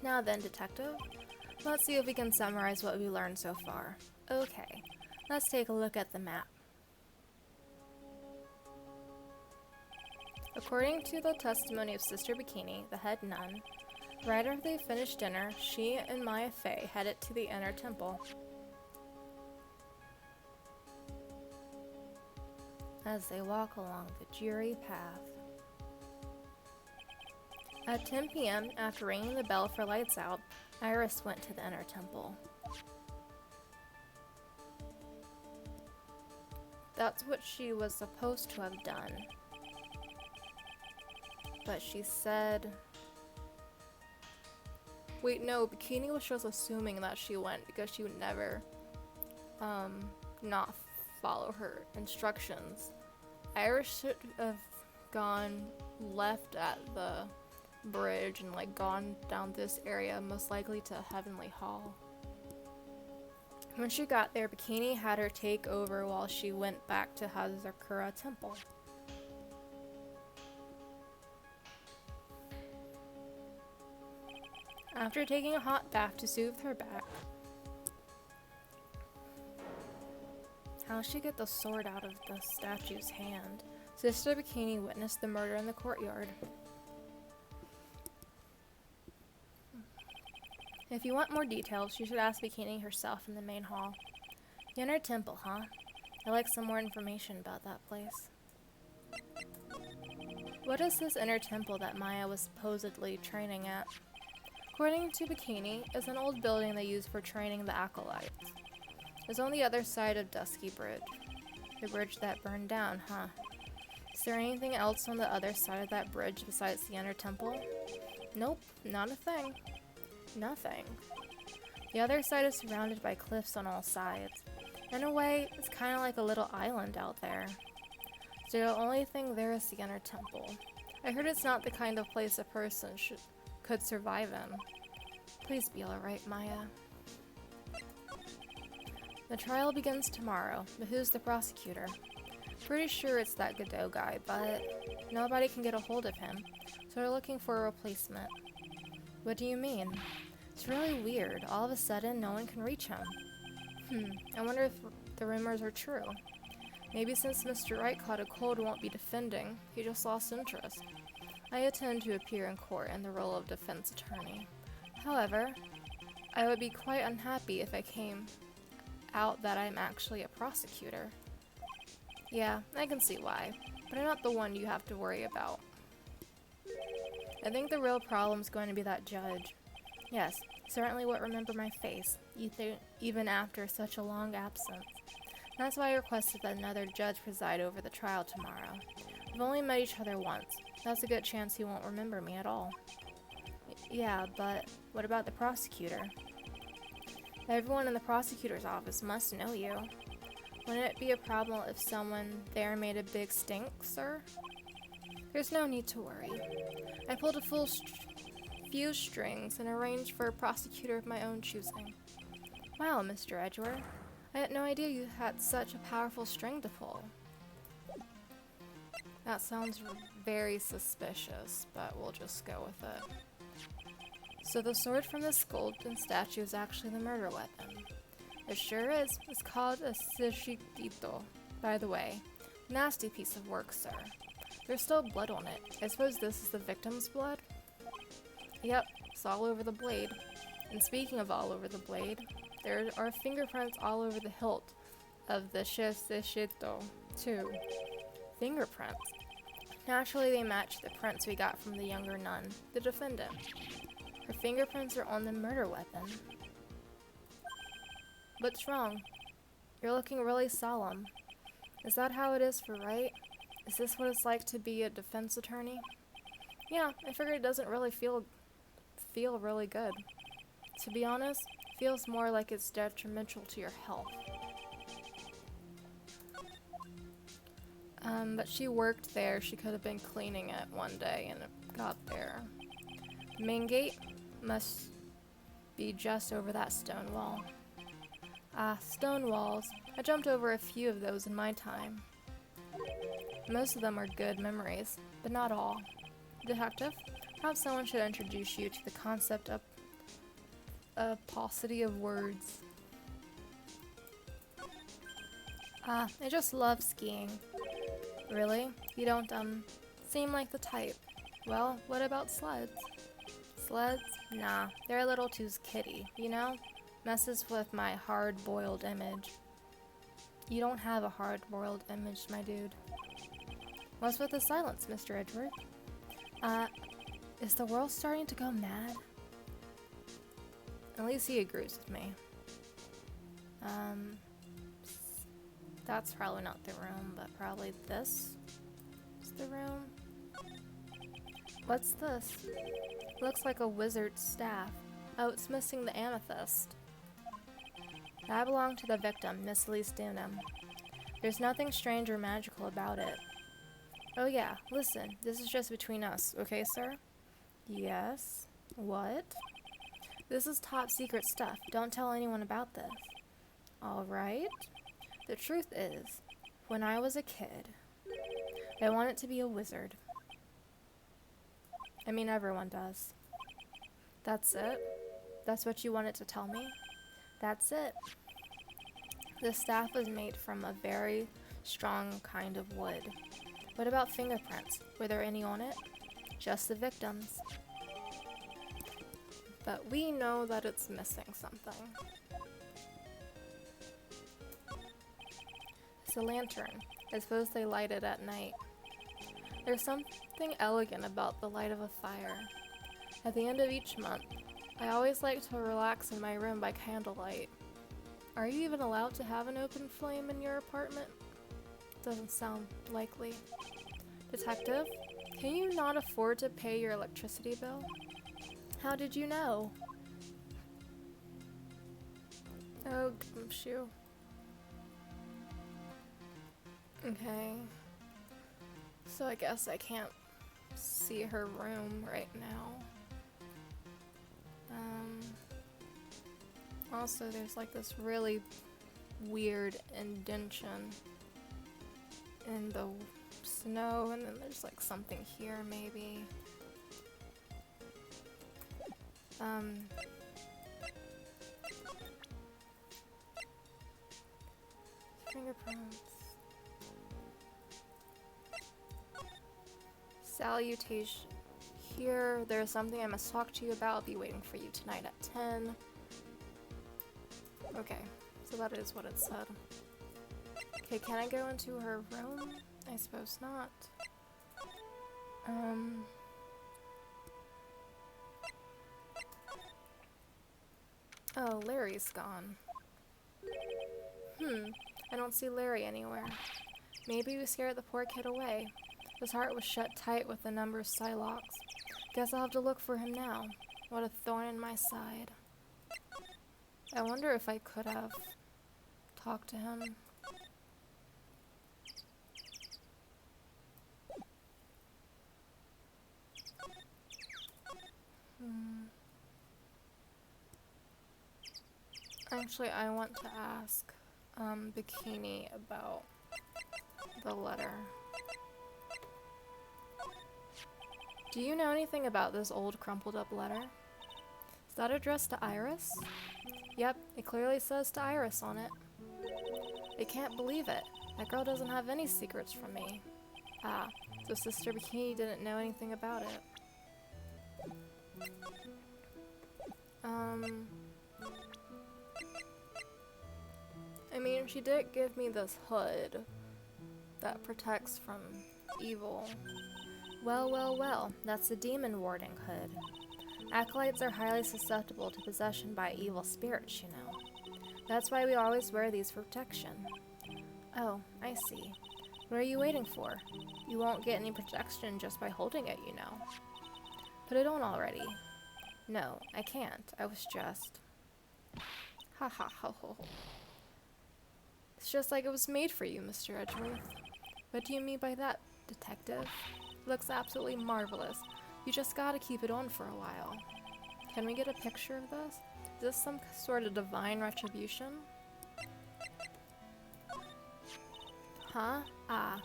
Now then, detective, let's see if we can summarize what we learned so far. Okay, let's take a look at the map. According to the testimony of Sister Bikini, the head nun, right after they finished dinner, she and Maya Fey headed to the inner temple. As they walk along the dreary path. At 10 p.m., after ringing the bell for lights out, Iris went to the inner temple. That's what she was supposed to have done. But she said... Wait, no, Bikini was just assuming that she went because she would never, not follow her instructions. Iris should have gone left at the bridge and like gone down this area, most likely to Heavenly Hall. When she got there, Bikini had her take over while she went back to Hazakura Temple. After taking a hot bath to soothe her back, how'd she get the sword out of the statue's hand? Sister Bikini witnessed the murder in the courtyard. If you want more details, you should ask Bikini herself in the main hall. The inner temple, huh? I'd like some more information about that place. What is this inner temple that Maya was supposedly training at? According to Bikini, it's an old building they use for training the acolytes. It's on the other side of Dusky Bridge. The bridge that burned down, huh? Is there anything else on the other side of that bridge besides the inner temple? Nope, not a thing. Nothing. The other side is surrounded by cliffs on all sides. In a way, it's kind of like a little island out there. So the only thing there is the inner temple. I heard it's not the kind of place a person could survive in. Please be alright, Maya. The trial begins tomorrow, but who's the prosecutor? Pretty sure it's that Godot guy, but nobody can get a hold of him, so they're looking for a replacement. What do you mean? It's really weird. All of a sudden, no one can reach him. I wonder if the rumors are true. Maybe since Mr. Wright caught a cold and won't be defending, he just lost interest. I intend to appear in court in the role of defense attorney. However, I would be quite unhappy if I came out that I'm actually a prosecutor. Yeah, I can see why, but I'm not the one you have to worry about. I think the real problem's going to be that judge. Yes, certainly won't remember my face, even after such a long absence. That's why I requested that another judge preside over the trial tomorrow. We've only met each other once. That's a good chance he won't remember me at all. Yeah, but what about the prosecutor? Everyone in the prosecutor's office must know you. Wouldn't it be a problem if someone there made a big stink, sir? There's no need to worry. I pulled a full few strings and arranged for a prosecutor of my own choosing. Wow, Mr. Edgeworth. I had no idea you had such a powerful string to pull. That sounds very suspicious, but we'll just go with it. So the sword from this golden statue is actually the murder weapon. It sure is. It's called a Sishikito, by the way. Nasty piece of work, sir. There's still blood on it. I suppose this is the victim's blood? Yep, it's all over the blade. And speaking of all over the blade, there are fingerprints all over the hilt of the Sishikito, too. Fingerprints. Naturally, they match the prints we got from the younger nun, the defendant. Her fingerprints are on the murder weapon. What's wrong? You're looking really solemn. Is that how it is for Wright? Is this what it's like to be a defense attorney? Yeah, I figured it doesn't really feel feel really good. To be honest, it feels more like it's detrimental to your health. But she worked there. She could have been cleaning it one day and it got there. The main gate must be just over that stone wall. Ah, stone walls. I jumped over a few of those in my time. Most of them are good memories, but not all. Detective, perhaps someone should introduce you to the concept of a paucity of words. Ah, I just love skiing. Really? You don't, seem like the type. Well, what about sleds? Sleds? Nah, they're a little too kiddie, you know? Messes with my hard-boiled image. You don't have a hard-boiled image, my dude. What's with the silence, Mr. Edward? Is the world starting to go mad? At least he agrees with me. That's probably not the room, but probably this is the room. What's this? Looks like a wizard's staff. Oh, it's missing the amethyst. That belonged to the victim, Miss Elise Dunham. There's nothing strange or magical about it. Oh yeah, listen, this is just between us, okay, sir? Yes? What? This is top secret stuff. Don't tell anyone about this. Alright. The truth is, when I was a kid, I wanted to be a wizard. I mean, everyone does. That's it? That's what you wanted to tell me? That's it. The staff was made from a very strong kind of wood. What about fingerprints? Were there any on it? Just the victims. But we know that it's missing something. It's a lantern. I suppose they light it at night. There's something elegant about the light of a fire. At the end of each month, I always like to relax in my room by candlelight. Are you even allowed to have an open flame in your apartment? Doesn't sound likely. Detective, can you not afford to pay your electricity bill? How did you know? Oh, gumshoe. Okay. So I guess I can't see her room right now. Also, there's like this really weird indentation in the snow, and then there's like something here maybe. Fingerprints. Salutation. Here, there's something I must talk to you about. I'll be waiting for you tonight at 10. Okay, so that is what it said. Okay, can I go into her room? I suppose not. Oh, Larry's gone. I don't see Larry anywhere. Maybe we scared the poor kid away. His heart was shut tight with the number of Psylocks. Guess I'll have to look for him now. What a thorn in my side. I wonder if I could have talked to him. Actually, I want to ask Bikini about the letter. Do you know anything about this old crumpled up letter? Is that addressed to Iris? Yep, it clearly says to Iris on it. I can't believe it. That girl doesn't have any secrets from me. Ah, so Sister Bikini didn't know anything about it. I mean, she did give me this hood that protects from evil. Well, that's the demon warding hood. Acolytes are highly susceptible to possession by evil spirits, you know. That's why we always wear these for protection. Oh, I see. What are you waiting for? You won't get any protection just by holding it, you know. Put it on already. No, I can't. I was just... Ha ha ha ho ho. It's just like it was made for you, Mr. Edgeworth. What do you mean by that, detective? It looks absolutely marvelous. You just gotta keep it on for a while. Can we get a picture of this? Is this some sort of divine retribution? Huh? Ah.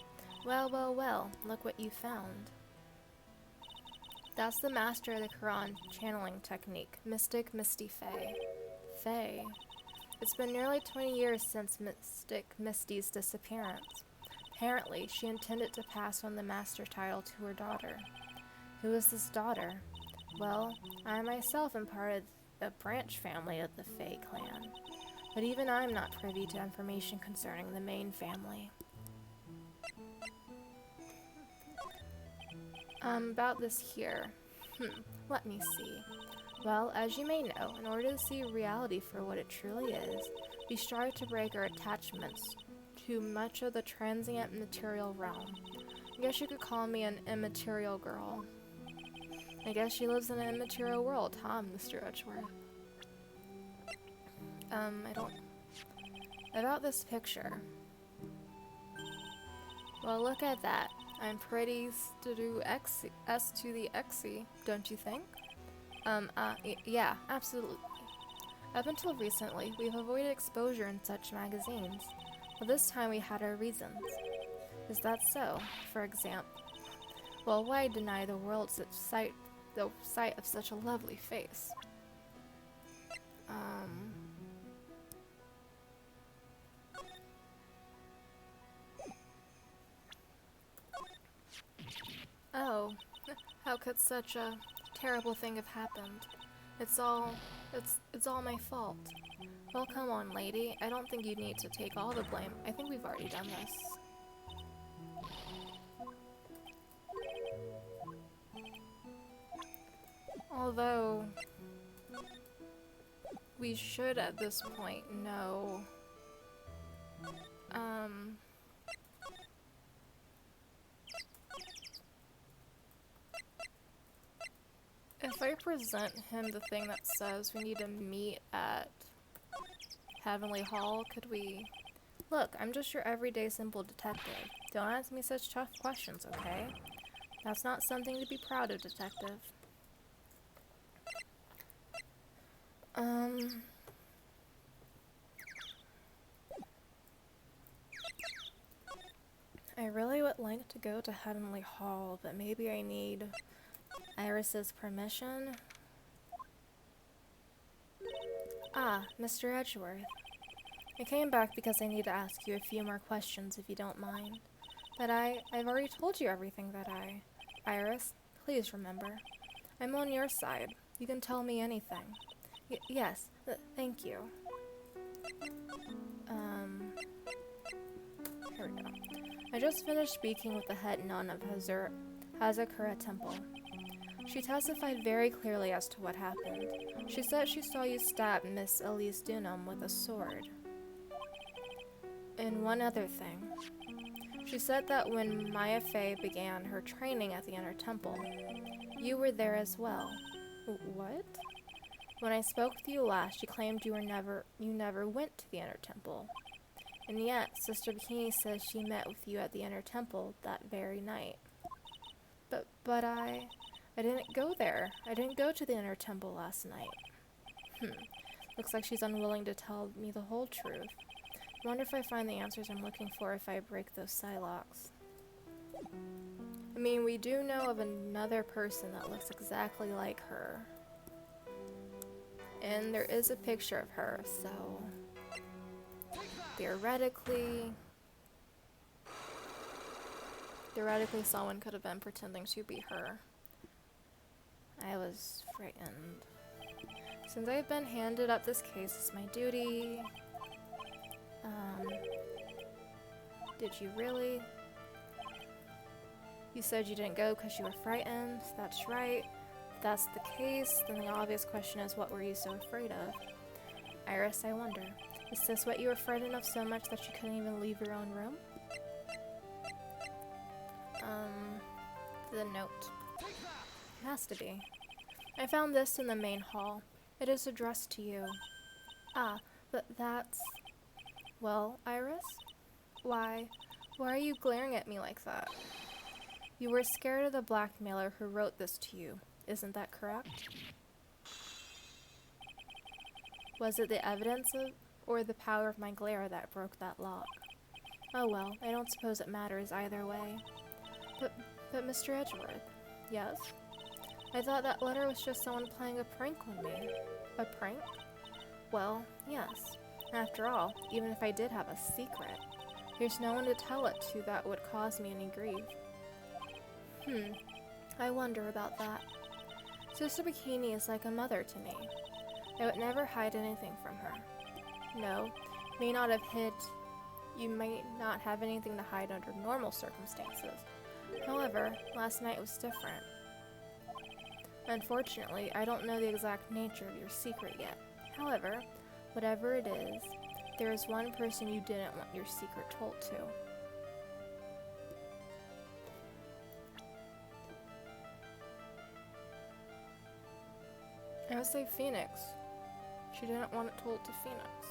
Well, well, well. Look what you found. That's the master of the Quran channeling technique. Mystic Misty Fae. Fae. It's been nearly 20 years since Mystic Misty's disappearance. Apparently, she intended to pass on the master title to her daughter. Who is this daughter? Well, I myself am part of the branch family of the Fae clan, but even I'm not privy to information concerning the main family. About this here. Let me see. Well, as you may know, in order to see reality for what it truly is, we strive to break our attachments to much of the transient material realm. I guess you could call me an immaterial girl. I guess she lives in an immaterial world, huh, Mr. Edgeworth? I don't... About this picture. Well, look at that. I'm pretty to do S to the Xy, don't you think? Yeah, absolutely. Up until recently, we've avoided exposure in such magazines. But this time we had our reasons. Is that so? For example, well, why deny the world the sight of such a lovely face? Oh, how could such a terrible thing have happened? It's all my fault. Well, come on, lady. I don't think you need to take all the blame. I think we've already done this. Although, we should at this point know, if I present him the thing that says we need to meet at Heavenly Hall, could we... Look, I'm just your everyday simple detective. Don't ask me such tough questions, okay? That's not something to be proud of, detective. I really would like to go to Heavenly Hall, but maybe I need Iris's permission? Ah, Mr. Edgeworth. I came back because I need to ask you a few more questions if you don't mind. But I've already told you everything that Iris, please remember. I'm on your side. You can tell me anything. Yes, thank you. Here we go. I just finished speaking with the head nun of Hazakura Temple. She testified very clearly as to what happened. She said she saw you stab Miss Elise Dunham with a sword. And one other thing. She said that when Maya Fey began her training at the Inner Temple, you were there as well. What? When I spoke with you last, you claimed you never went to the Inner Temple. And yet, Sister Bikini says she met with you at the Inner Temple that very night. But I didn't go there. I didn't go to the Inner Temple last night. Looks like she's unwilling to tell me the whole truth. I wonder if I find the answers I'm looking for if I break those Psylocks. I mean, we do know of another person that looks exactly like her. And there is a picture of her, so... Theoretically, someone could have been pretending to be her. I was frightened. Since I've been handed up this case, it's my duty. Did you really? You said you didn't go because you were frightened. That's right. If that's the case, then the obvious question is, what were you so afraid of? Iris, I wonder. Is this what you were frightened of so much that you couldn't even leave your own room? The note. It has to be. I found this in the main hall. It is addressed to you. Ah, but that's... Well, Iris? Why are you glaring at me like that? You were scared of the blackmailer who wrote this to you, isn't that correct? Was it the evidence of, or the power of my glare that broke that lock? Oh well, I don't suppose it matters either way. But Mr. Edgeworth, yes? I thought that letter was just someone playing a prank on me. A prank? Well, yes. After all, even if I did have a secret, there's no one to tell it to that would cause me any grief. I wonder about that. Sister Bikini is like a mother to me. I would never hide anything from her. No, you may not have anything to hide under normal circumstances. However, last night was different. Unfortunately, I don't know the exact nature of your secret yet. However, whatever it is, there is one person you didn't want your secret told to. I would say Phoenix. She didn't want it told to Phoenix.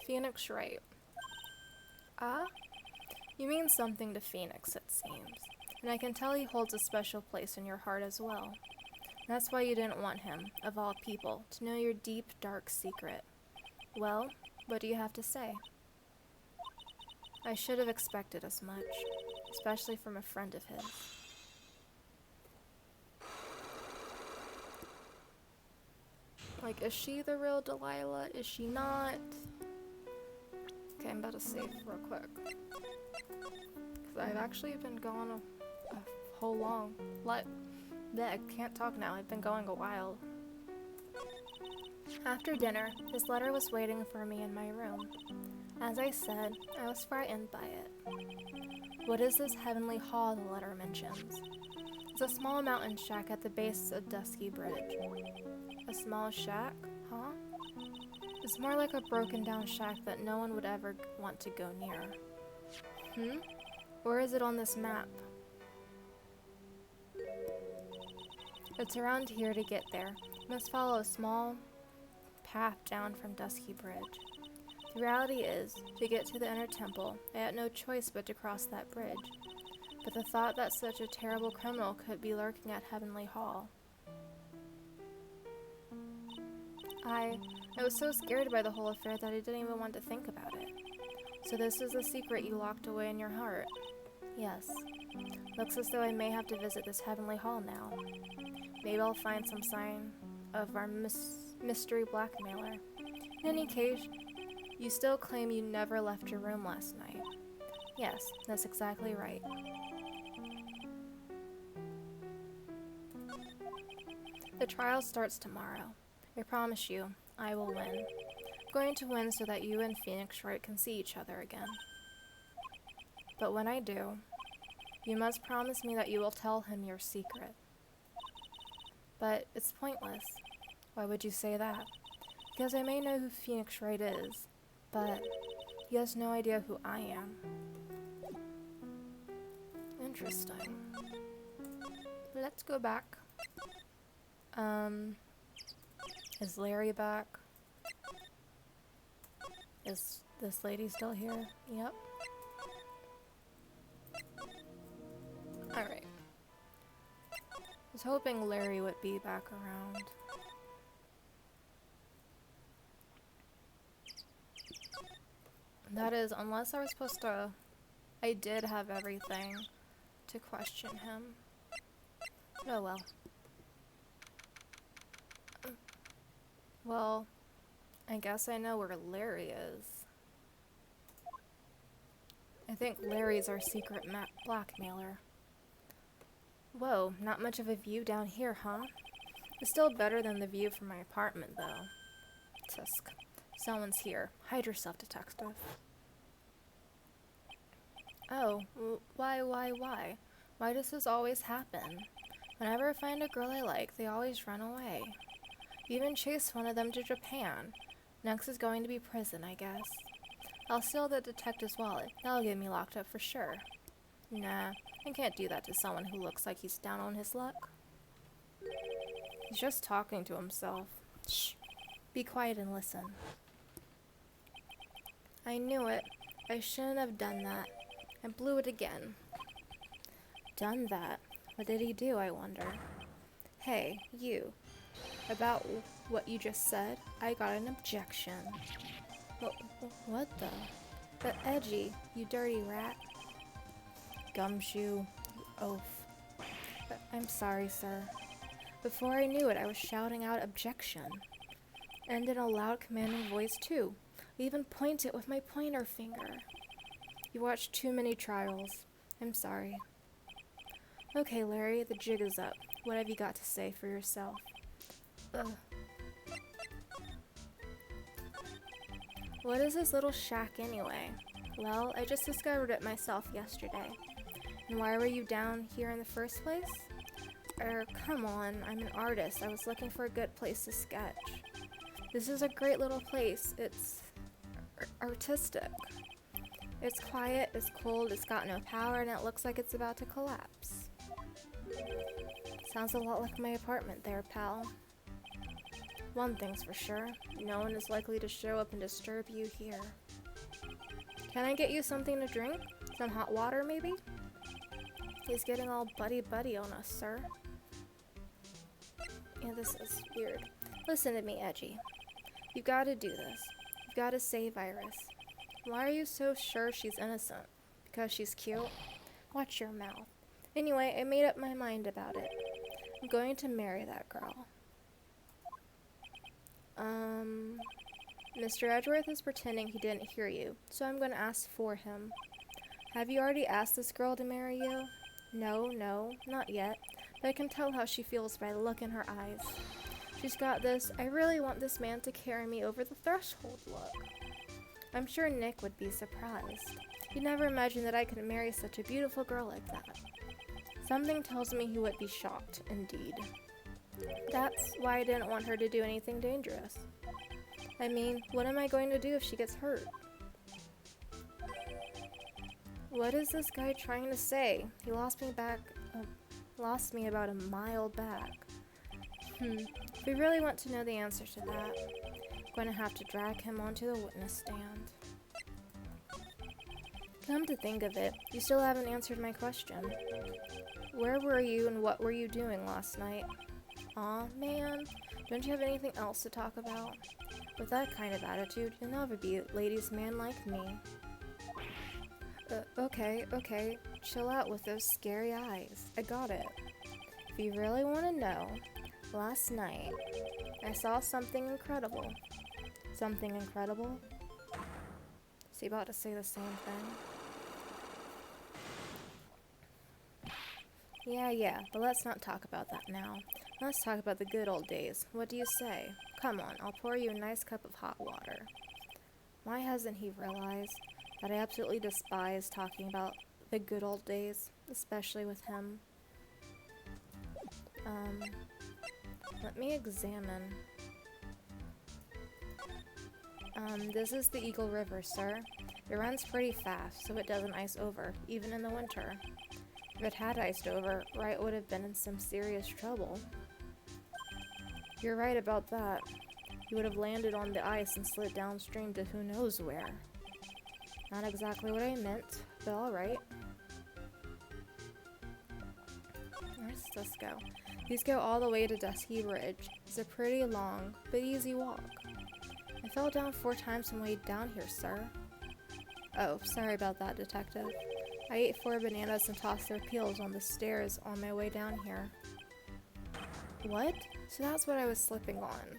Phoenix, right. Ah? You mean something to Phoenix, it seems. And I can tell he holds a special place in your heart as well. That's why you didn't want him, of all people, to know your deep, dark secret. Well, what do you have to say? I should have expected as much, especially from a friend of his. Like, is she the real Delilah? Is she not? Okay, I'm about to save real quick. Because I've actually been going a whole long... I can't talk now. I've been going a while. After dinner, this letter was waiting for me in my room. As I said, I was frightened by it. What is this heavenly hall the letter mentions? It's a small mountain shack at the base of Dusky Bridge. A small shack? Huh? It's more like a broken down shack that no one would ever want to go near. Where is it on this map? It's around here to get there. You must follow a small path down from Dusky Bridge. The reality is, to get to the inner temple, I had no choice but to cross that bridge. But the thought that such a terrible criminal could be lurking at Heavenly Hall. I was so scared by the whole affair that I didn't even want to think about it. So this is a secret you locked away in your heart. Yes. Looks as though I may have to visit this Heavenly Hall now. Maybe I'll find some sign of our mystery blackmailer. In any case, you still claim you never left your room last night. Yes, that's exactly right. The trial starts tomorrow. I promise you, I will win. I'm going to win so that you and Phoenix Wright can see each other again. But when I do, you must promise me that you will tell him your secret. But it's pointless. Why would you say that? Because I may know who Phoenix Wright is, but he has no idea who I am. Interesting. Let's go back. Is Larry back? Is this lady still here? Yep. Alright. I was hoping Larry would be back around. That is, unless I was supposed to... I did have everything to question him. Oh well. Well, I guess I know where Larry is. I think Larry's our secret blackmailer. Whoa, not much of a view down here, huh? It's still better than the view from my apartment, though. Tisk. Someone's here. Hide yourself, detective. Oh, why? Why does this always happen? Whenever I find a girl I like, they always run away. Even chased one of them to Japan. Next is going to be prison, I guess. I'll steal the detective's wallet. That'll get me locked up for sure. Nah, I can't do that to someone who looks like he's down on his luck. He's just talking to himself. Shh. Be quiet and listen. I knew it. I shouldn't have done that. I blew it again. Done that? What did he do, I wonder? Hey, you. About what you just said, I got an objection. What the? But Edgy, you dirty rat. Gumshoe, you oaf. I'm sorry, sir. Before I knew it, I was shouting out objection. And in a loud, commanding voice, too. I even pointed with my pointer finger. You watched too many trials. I'm sorry. Okay, Larry, the jig is up. What have you got to say for yourself? What is this little shack anyway? Well, I just discovered it myself yesterday. And why were you down here in the first place? Come on, I'm an artist. I was looking for a good place to sketch. This is a great little place. It's artistic. It's quiet, it's cold, it's got no power, and it looks like it's about to collapse. Sounds a lot like my apartment there, pal. One thing's for sure, no one is likely to show up and disturb you here. Can I get you something to drink? Some hot water, maybe? He's getting all buddy-buddy on us, sir. Yeah, this is weird. Listen to me, Edgy. You've got to do this. You've got to save Iris. Why are you so sure she's innocent? Because she's cute? Watch your mouth. Anyway, I made up my mind about it. I'm going to marry that girl. Mr. Edgeworth is pretending he didn't hear you, so I'm going to ask for him. Have you already asked this girl to marry you? No, not yet, but I can tell how she feels by the look in her eyes. She's got this, I really want this man to carry me over the threshold look. I'm sure Nick would be surprised. He'd never imagined that I could marry such a beautiful girl like that. Something tells me he would be shocked, indeed. That's why I didn't want her to do anything dangerous. I mean, what am I going to do if she gets hurt? What is this guy trying to say? He lost me about a mile back. If we really want to know the answer to that, I'm going to have to drag him onto the witness stand. Come to think of it, you still haven't answered my question. Where were you and what were you doing last night? Aw, man, don't you have anything else to talk about? With that kind of attitude, you'll never be a ladies' man like me. Okay, chill out with those scary eyes. I got it. If you really want to know, last night, I saw something incredible. Something incredible? Is he about to say the same thing? Yeah, but let's not talk about that now. Let's talk about the good old days. What do you say? Come on, I'll pour you a nice cup of hot water. Why hasn't he realized that I absolutely despise talking about the good old days, especially with him? Let me examine. This is the Eagle River, sir. It runs pretty fast, so it doesn't ice over, even in the winter. If it had iced over, Wright would have been in some serious trouble. You're right about that. He would have landed on the ice and slid downstream to who knows where. Not exactly what I meant, but alright. Where does this go? These go all the way to Dusky Ridge. It's a pretty long, but easy walk. I fell down 4 times on the way down here, sir. Oh, sorry about that, detective. I ate 4 bananas and tossed their peels on the stairs on my way down here. What? So that's what I was slipping on.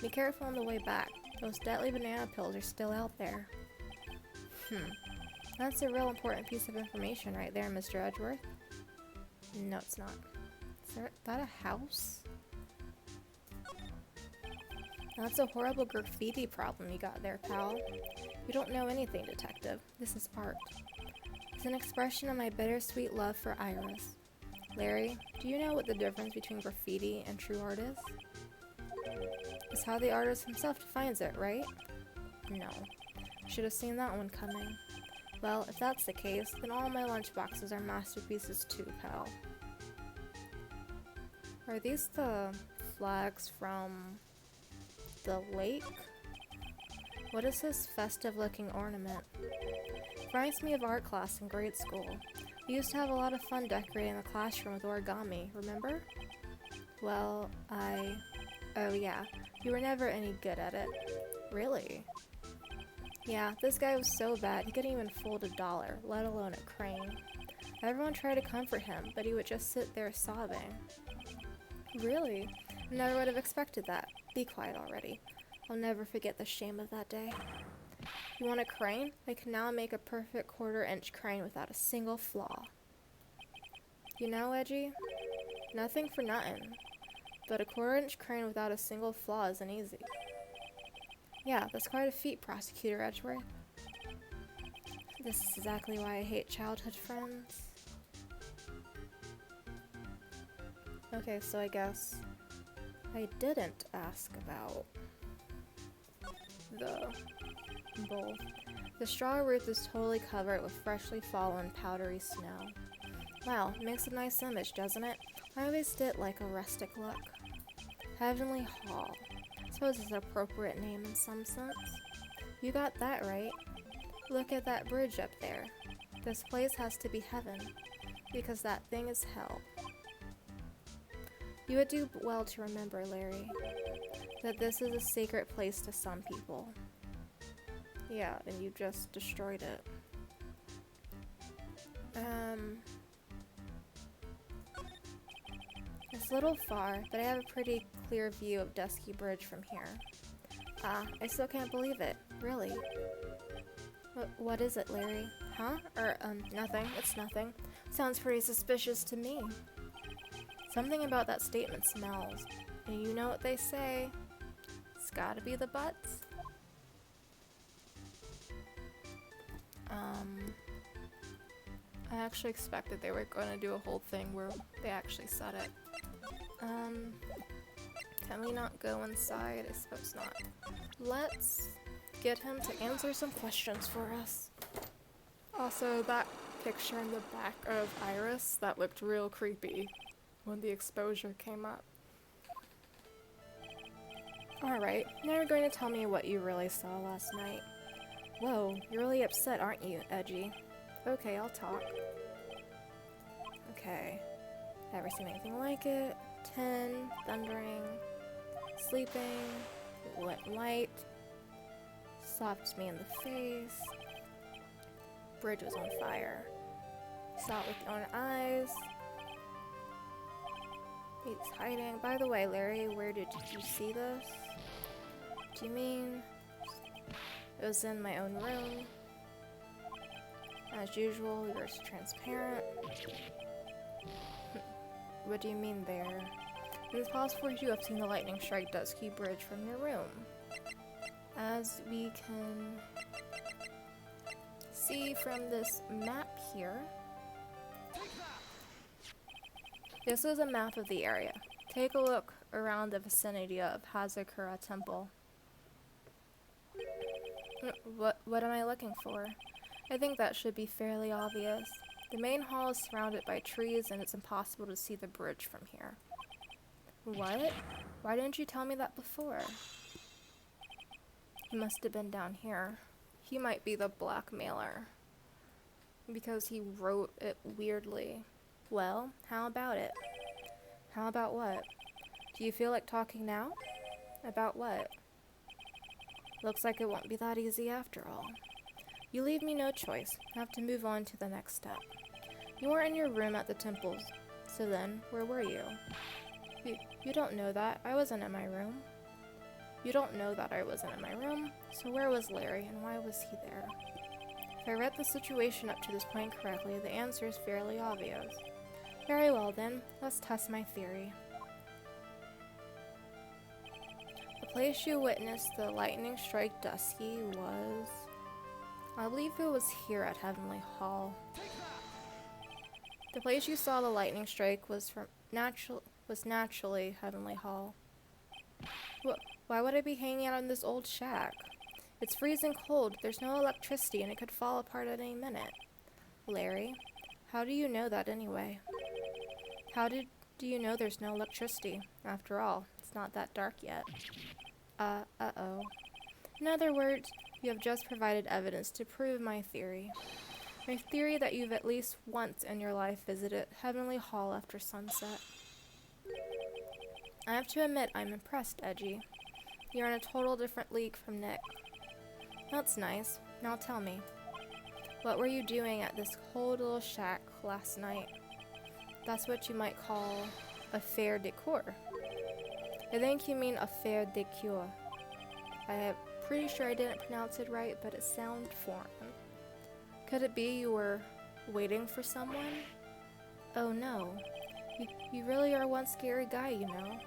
Be careful on the way back. Those deadly banana peels are still out there. That's a real important piece of information right there, Mr. Edgeworth. No, it's not. Is that a house? That's a horrible graffiti problem you got there, pal. You don't know anything, detective. This is art. It's an expression of my bittersweet love for Iris. Larry, do you know what the difference between graffiti and true art is? It's how the artist himself defines it, right? No. Should have seen that one coming. Well, if that's the case, then all my lunchboxes are masterpieces too, pal. Are these the flags from the lake? What is this festive-looking ornament? Reminds me of art class in grade school. We used to have a lot of fun decorating the classroom with origami, remember? Well, oh yeah, you were never any good at it. Really? Yeah, this guy was so bad he couldn't even fold $1, let alone a crane. Everyone tried to comfort him, but he would just sit there sobbing. Really? Never would have expected that. Be quiet already. I'll never forget the shame of that day. You want a crane? I can now make a perfect 1/4-inch crane without a single flaw. You know, Edgy? Nothing for nothing. But a 1/4-inch crane without a single flaw isn't easy. Yeah, that's quite a feat, Prosecutor Edgeworth. This is exactly why I hate childhood friends. Okay, so I guess I didn't ask about the bowl. The straw roof is totally covered with freshly fallen powdery snow. Wow, makes a nice image, doesn't it? I always did like a rustic look. Heavenly Hall. Suppose it's an appropriate name in some sense. You got that right. Look at that bridge up there. This place has to be heaven, because that thing is hell. You would do well to remember, Larry, that this is a sacred place to some people. Yeah, and you just destroyed it. It's a little far, but I have a pretty clear view of Dusky Bridge from here. I still can't believe it. Really? What is it, Larry? Huh? Nothing. It's nothing. Sounds pretty suspicious to me. Something about that statement smells. And you know what they say? It's gotta be the butts. I actually expected they were going to do a whole thing where they actually said it. Can we not go inside? I suppose not. Let's get him to answer some questions for us. Also, that picture in the back of Iris, that looked real creepy when the exposure came up. Alright, now you're going to tell me what you really saw last night. Whoa, you're really upset, aren't you, Edgy? Okay, I'll talk. Okay. Never seen anything like it. 10, thundering, sleeping, went light, slapped me in the face, bridge was on fire, saw it with your own eyes, he's hiding. By the way, Larry, where did you see this? Do you mean it was in my own room? As usual, yours transparent. What do you mean there? It is possible you have seen the lightning strike Dusky Bridge from your room. As we can see from this map here, this is a map of the area. Take a look around the vicinity of Hazakura Temple. What am I looking for? I think that should be fairly obvious. The main hall is surrounded by trees and it's impossible to see the bridge from here. What? Why didn't you tell me that before? He must have been down here. He might be the blackmailer. Because he wrote it weirdly. Well, how about it? How about what? Do you feel like talking now? About what? Looks like it won't be that easy after all. You leave me no choice. I have to move on to the next step. You weren't in your room at the temples. So then, where were you? You don't know that. I wasn't in my room. You don't know that I wasn't in my room. So where was Larry and why was he there? If I read the situation up to this point correctly, the answer is fairly obvious. Very well then, let's test my theory. The place you witnessed the lightning strike Dusky was... I believe it was here at Heavenly Hall. The place you saw the lightning strike was naturally Heavenly Hall. Why would I be hanging out in this old shack? It's freezing cold. There's no electricity and it could fall apart at any minute. Larry, how do you know that anyway? Do you know there's no electricity? After all, it's not that dark yet. Uh-oh. In other words, you have just provided evidence to prove my theory. My theory that you've at least once in your life visited Heavenly Hall after sunset. I have to admit I'm impressed, Edgy. You're in a total different league from Nick. That's nice. Now tell me, what were you doing at this cold little shack last night? That's what you might call affaire de coeur. I think you mean affaire de cure. I'm pretty sure I didn't pronounce it right, but it sounded foreign. Could it be you were waiting for someone? Oh no. You really are one scary guy, you know.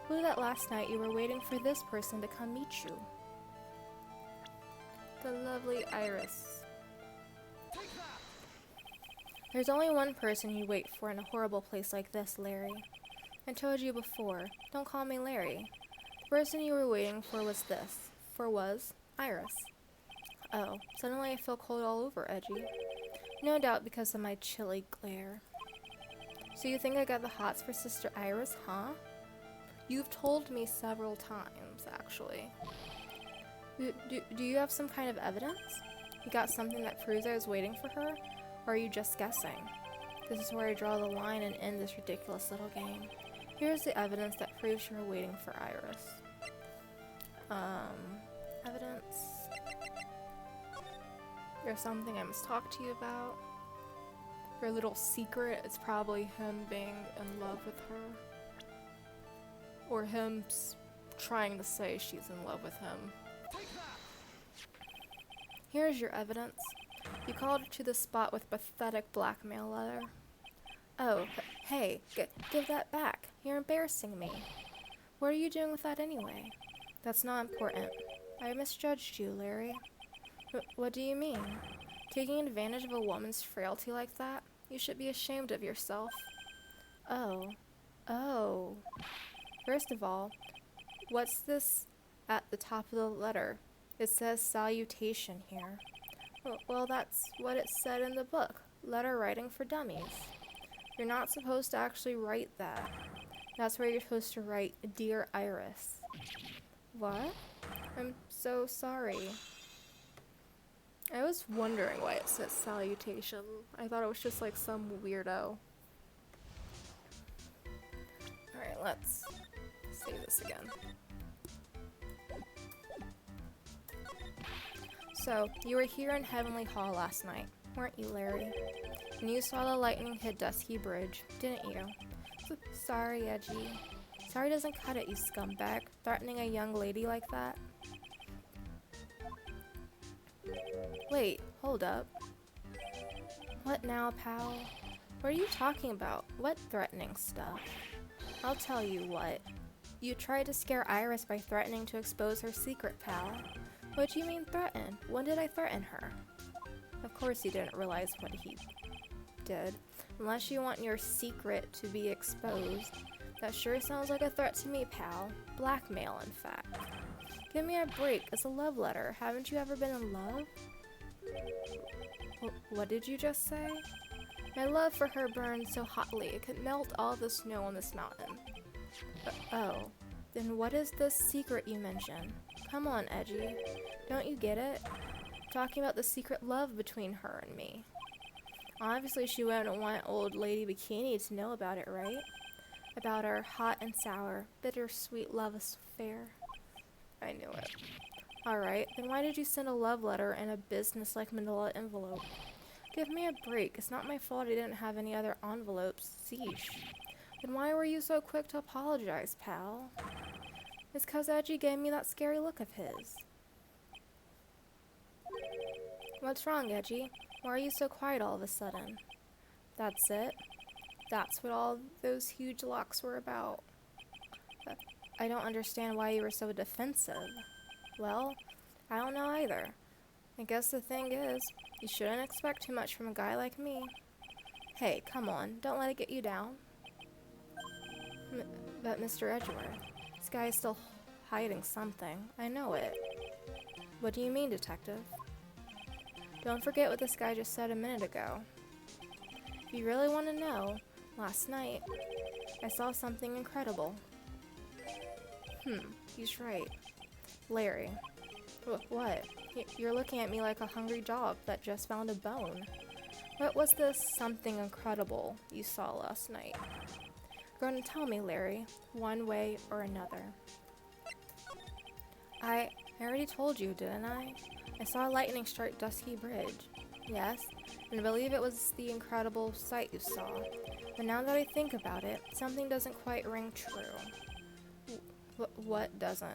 Who that last night you were waiting for this person to come meet you? The lovely Iris. There's only one person you wait for in a horrible place like this, Larry. I told you before, don't call me Larry. The person you were waiting for was Iris. Oh, suddenly I feel cold all over, Edgy. No doubt because of my chilly glare. So you think I got the hots for Sister Iris, huh? You've told me several times, actually. Do you have some kind of evidence? You got something that proves I was waiting for her? Or are you just guessing? This is where I draw the line and end this ridiculous little game. Here's the evidence that proves you were waiting for Iris. Evidence? There's something I must talk to you about. Your little secret is probably him being in love with her. Or him trying to say she's in love with him. Here's your evidence. You called her to the spot with pathetic blackmail letter. Oh, hey, give that back. You're embarrassing me. What are you doing with that anyway? That's not important. I misjudged you, Larry. What do you mean? Taking advantage of a woman's frailty like that? You should be ashamed of yourself. Oh. First of all, what's this at the top of the letter? It says salutation here. Well, that's what it said in the book. Letter writing for dummies. You're not supposed to actually write that. That's where you're supposed to write, Dear Iris. What? I'm so sorry. I was wondering why it said salutation. I thought it was just like some weirdo. Alright, let's say this again. So, you were here in Heavenly Hall last night, weren't you, Larry? And you saw the lightning hit Dusky Bridge, didn't you? Sorry, Edgy. Sorry doesn't cut it, you scumbag. Threatening a young lady like that. Wait, hold up. What now, pal? What are you talking about? What threatening stuff? I'll tell you what. You tried to scare Iris by threatening to expose her secret, pal. What do you mean threaten? When did I threaten her? Of course you didn't realize what he did. Unless you want your secret to be exposed. That sure sounds like a threat to me, pal. Blackmail, in fact. Give me a break. It's a love letter. Haven't you ever been in love? What did you just say? My love for her burned so hotly it could melt all the snow on this mountain. Oh. Then what is this secret you mention? Come on, Edgy. Don't you get it? I'm talking about the secret love between her and me. Obviously she wouldn't want old lady Bikini to know about it, right? About our hot and sour, bittersweet love affair. I knew it. Alright, then why did you send a love letter in a business-like manila envelope? Give me a break. It's not my fault I didn't have any other envelopes. Sheesh. Then why were you so quick to apologize, pal? It's 'cause Edgy gave me that scary look of his. What's wrong, Edgy? Why are you so quiet all of a sudden? That's it? That's what all those huge locks were about. I don't understand why you were so defensive. Well, I don't know either. I guess the thing is, you shouldn't expect too much from a guy like me. Hey, come on, don't let it get you down. But Mr. Edgeworth, this guy is still hiding something. I know it. What do you mean, detective? Don't forget what this guy just said a minute ago. If you really want to know, last night, I saw something incredible. He's right. Larry. What? You're looking at me like a hungry dog that just found a bone. What was this something incredible you saw last night? You're going to tell me, Larry, one way or another. I already told you, didn't I? I saw lightning strike Dusky Bridge. Yes, and I believe it was the incredible sight you saw. But now that I think about it, something doesn't quite ring true. What doesn't?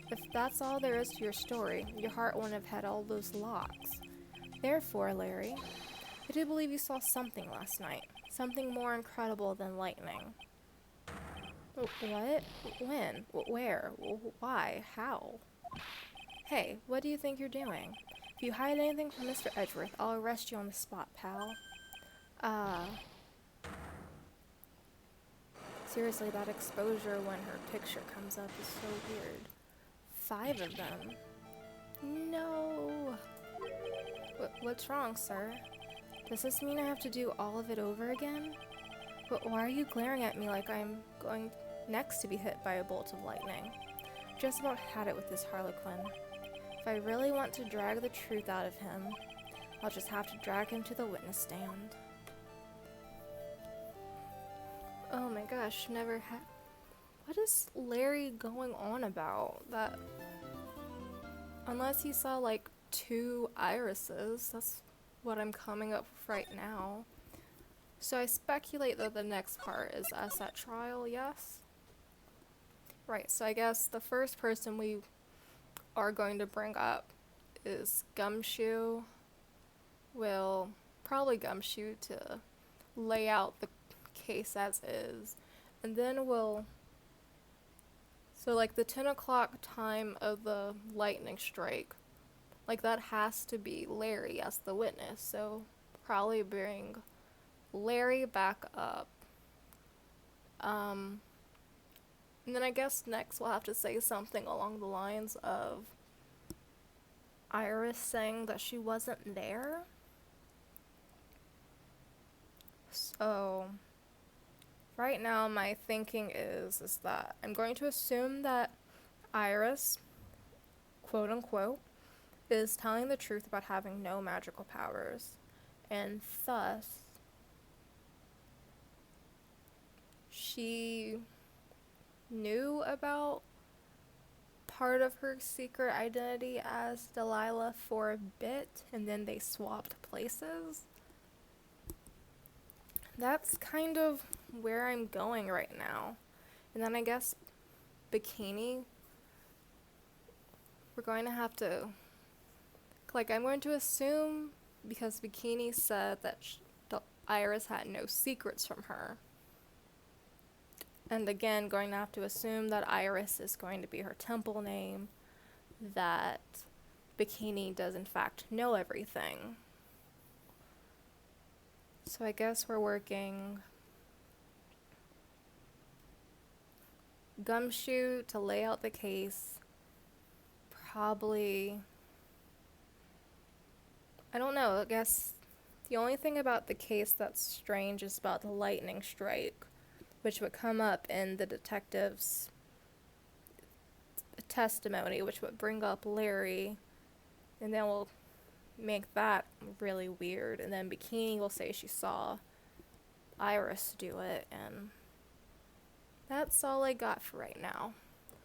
If that's all there is to your story, your heart wouldn't have had all those locks. Therefore, Larry, I do believe you saw something last night. Something more incredible than lightning. What? When? Where? Why? How? Hey, what do you think you're doing? If you hide anything from Mr. Edgeworth, I'll arrest you on the spot, pal. Seriously, that exposure when her picture comes up is so weird. 5 of them. No! What's wrong, sir? Does this mean I have to do all of it over again? Why are you glaring at me like I'm going next to be hit by a bolt of lightning? Just about had it with this Harlequin. If I really want to drag the truth out of him, I'll just have to drag him to the witness stand. Oh my gosh, never had... What is Larry going on about? That... Unless he saw like 2 irises, that's what I'm coming up with right now. So I speculate that the next part is us at trial, yes? Right, so I guess the first person we are going to bring up is Gumshoe. We'll probably Gumshoe to lay out the case as is. And then we'll... So like the 10 o'clock time of the lightning strike, like that has to be Larry as the witness. So probably bring Larry back up. And then I guess next we'll have to say something along the lines of Iris saying that she wasn't there. So right now my thinking is that I'm going to assume that Iris, quote unquote, is telling the truth about having no magical powers, and thus she knew about part of her secret identity as Delilah for a bit, and then they swapped places. That's kind of where I'm going right now. And then I guess Bikini, we're going to have to, like, I'm going to assume, because Bikini said that Iris had no secrets from her. And again, going to have to assume that Iris is going to be her temple name, that Bikini does in fact know everything. So I guess we're working Gumshoe to lay out the case. Probably, I don't know, I guess the only thing about the case that's strange is about the lightning strike, which would come up in the detective's testimony, which would bring up Larry, and then we'll make that really weird, and then Bikini will say she saw Iris do it, and that's all I got for right now.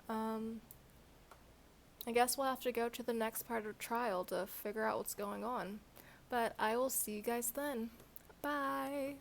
I guess we'll have to go to the next part of trial to figure out what's going on, but I will see you guys then. Bye!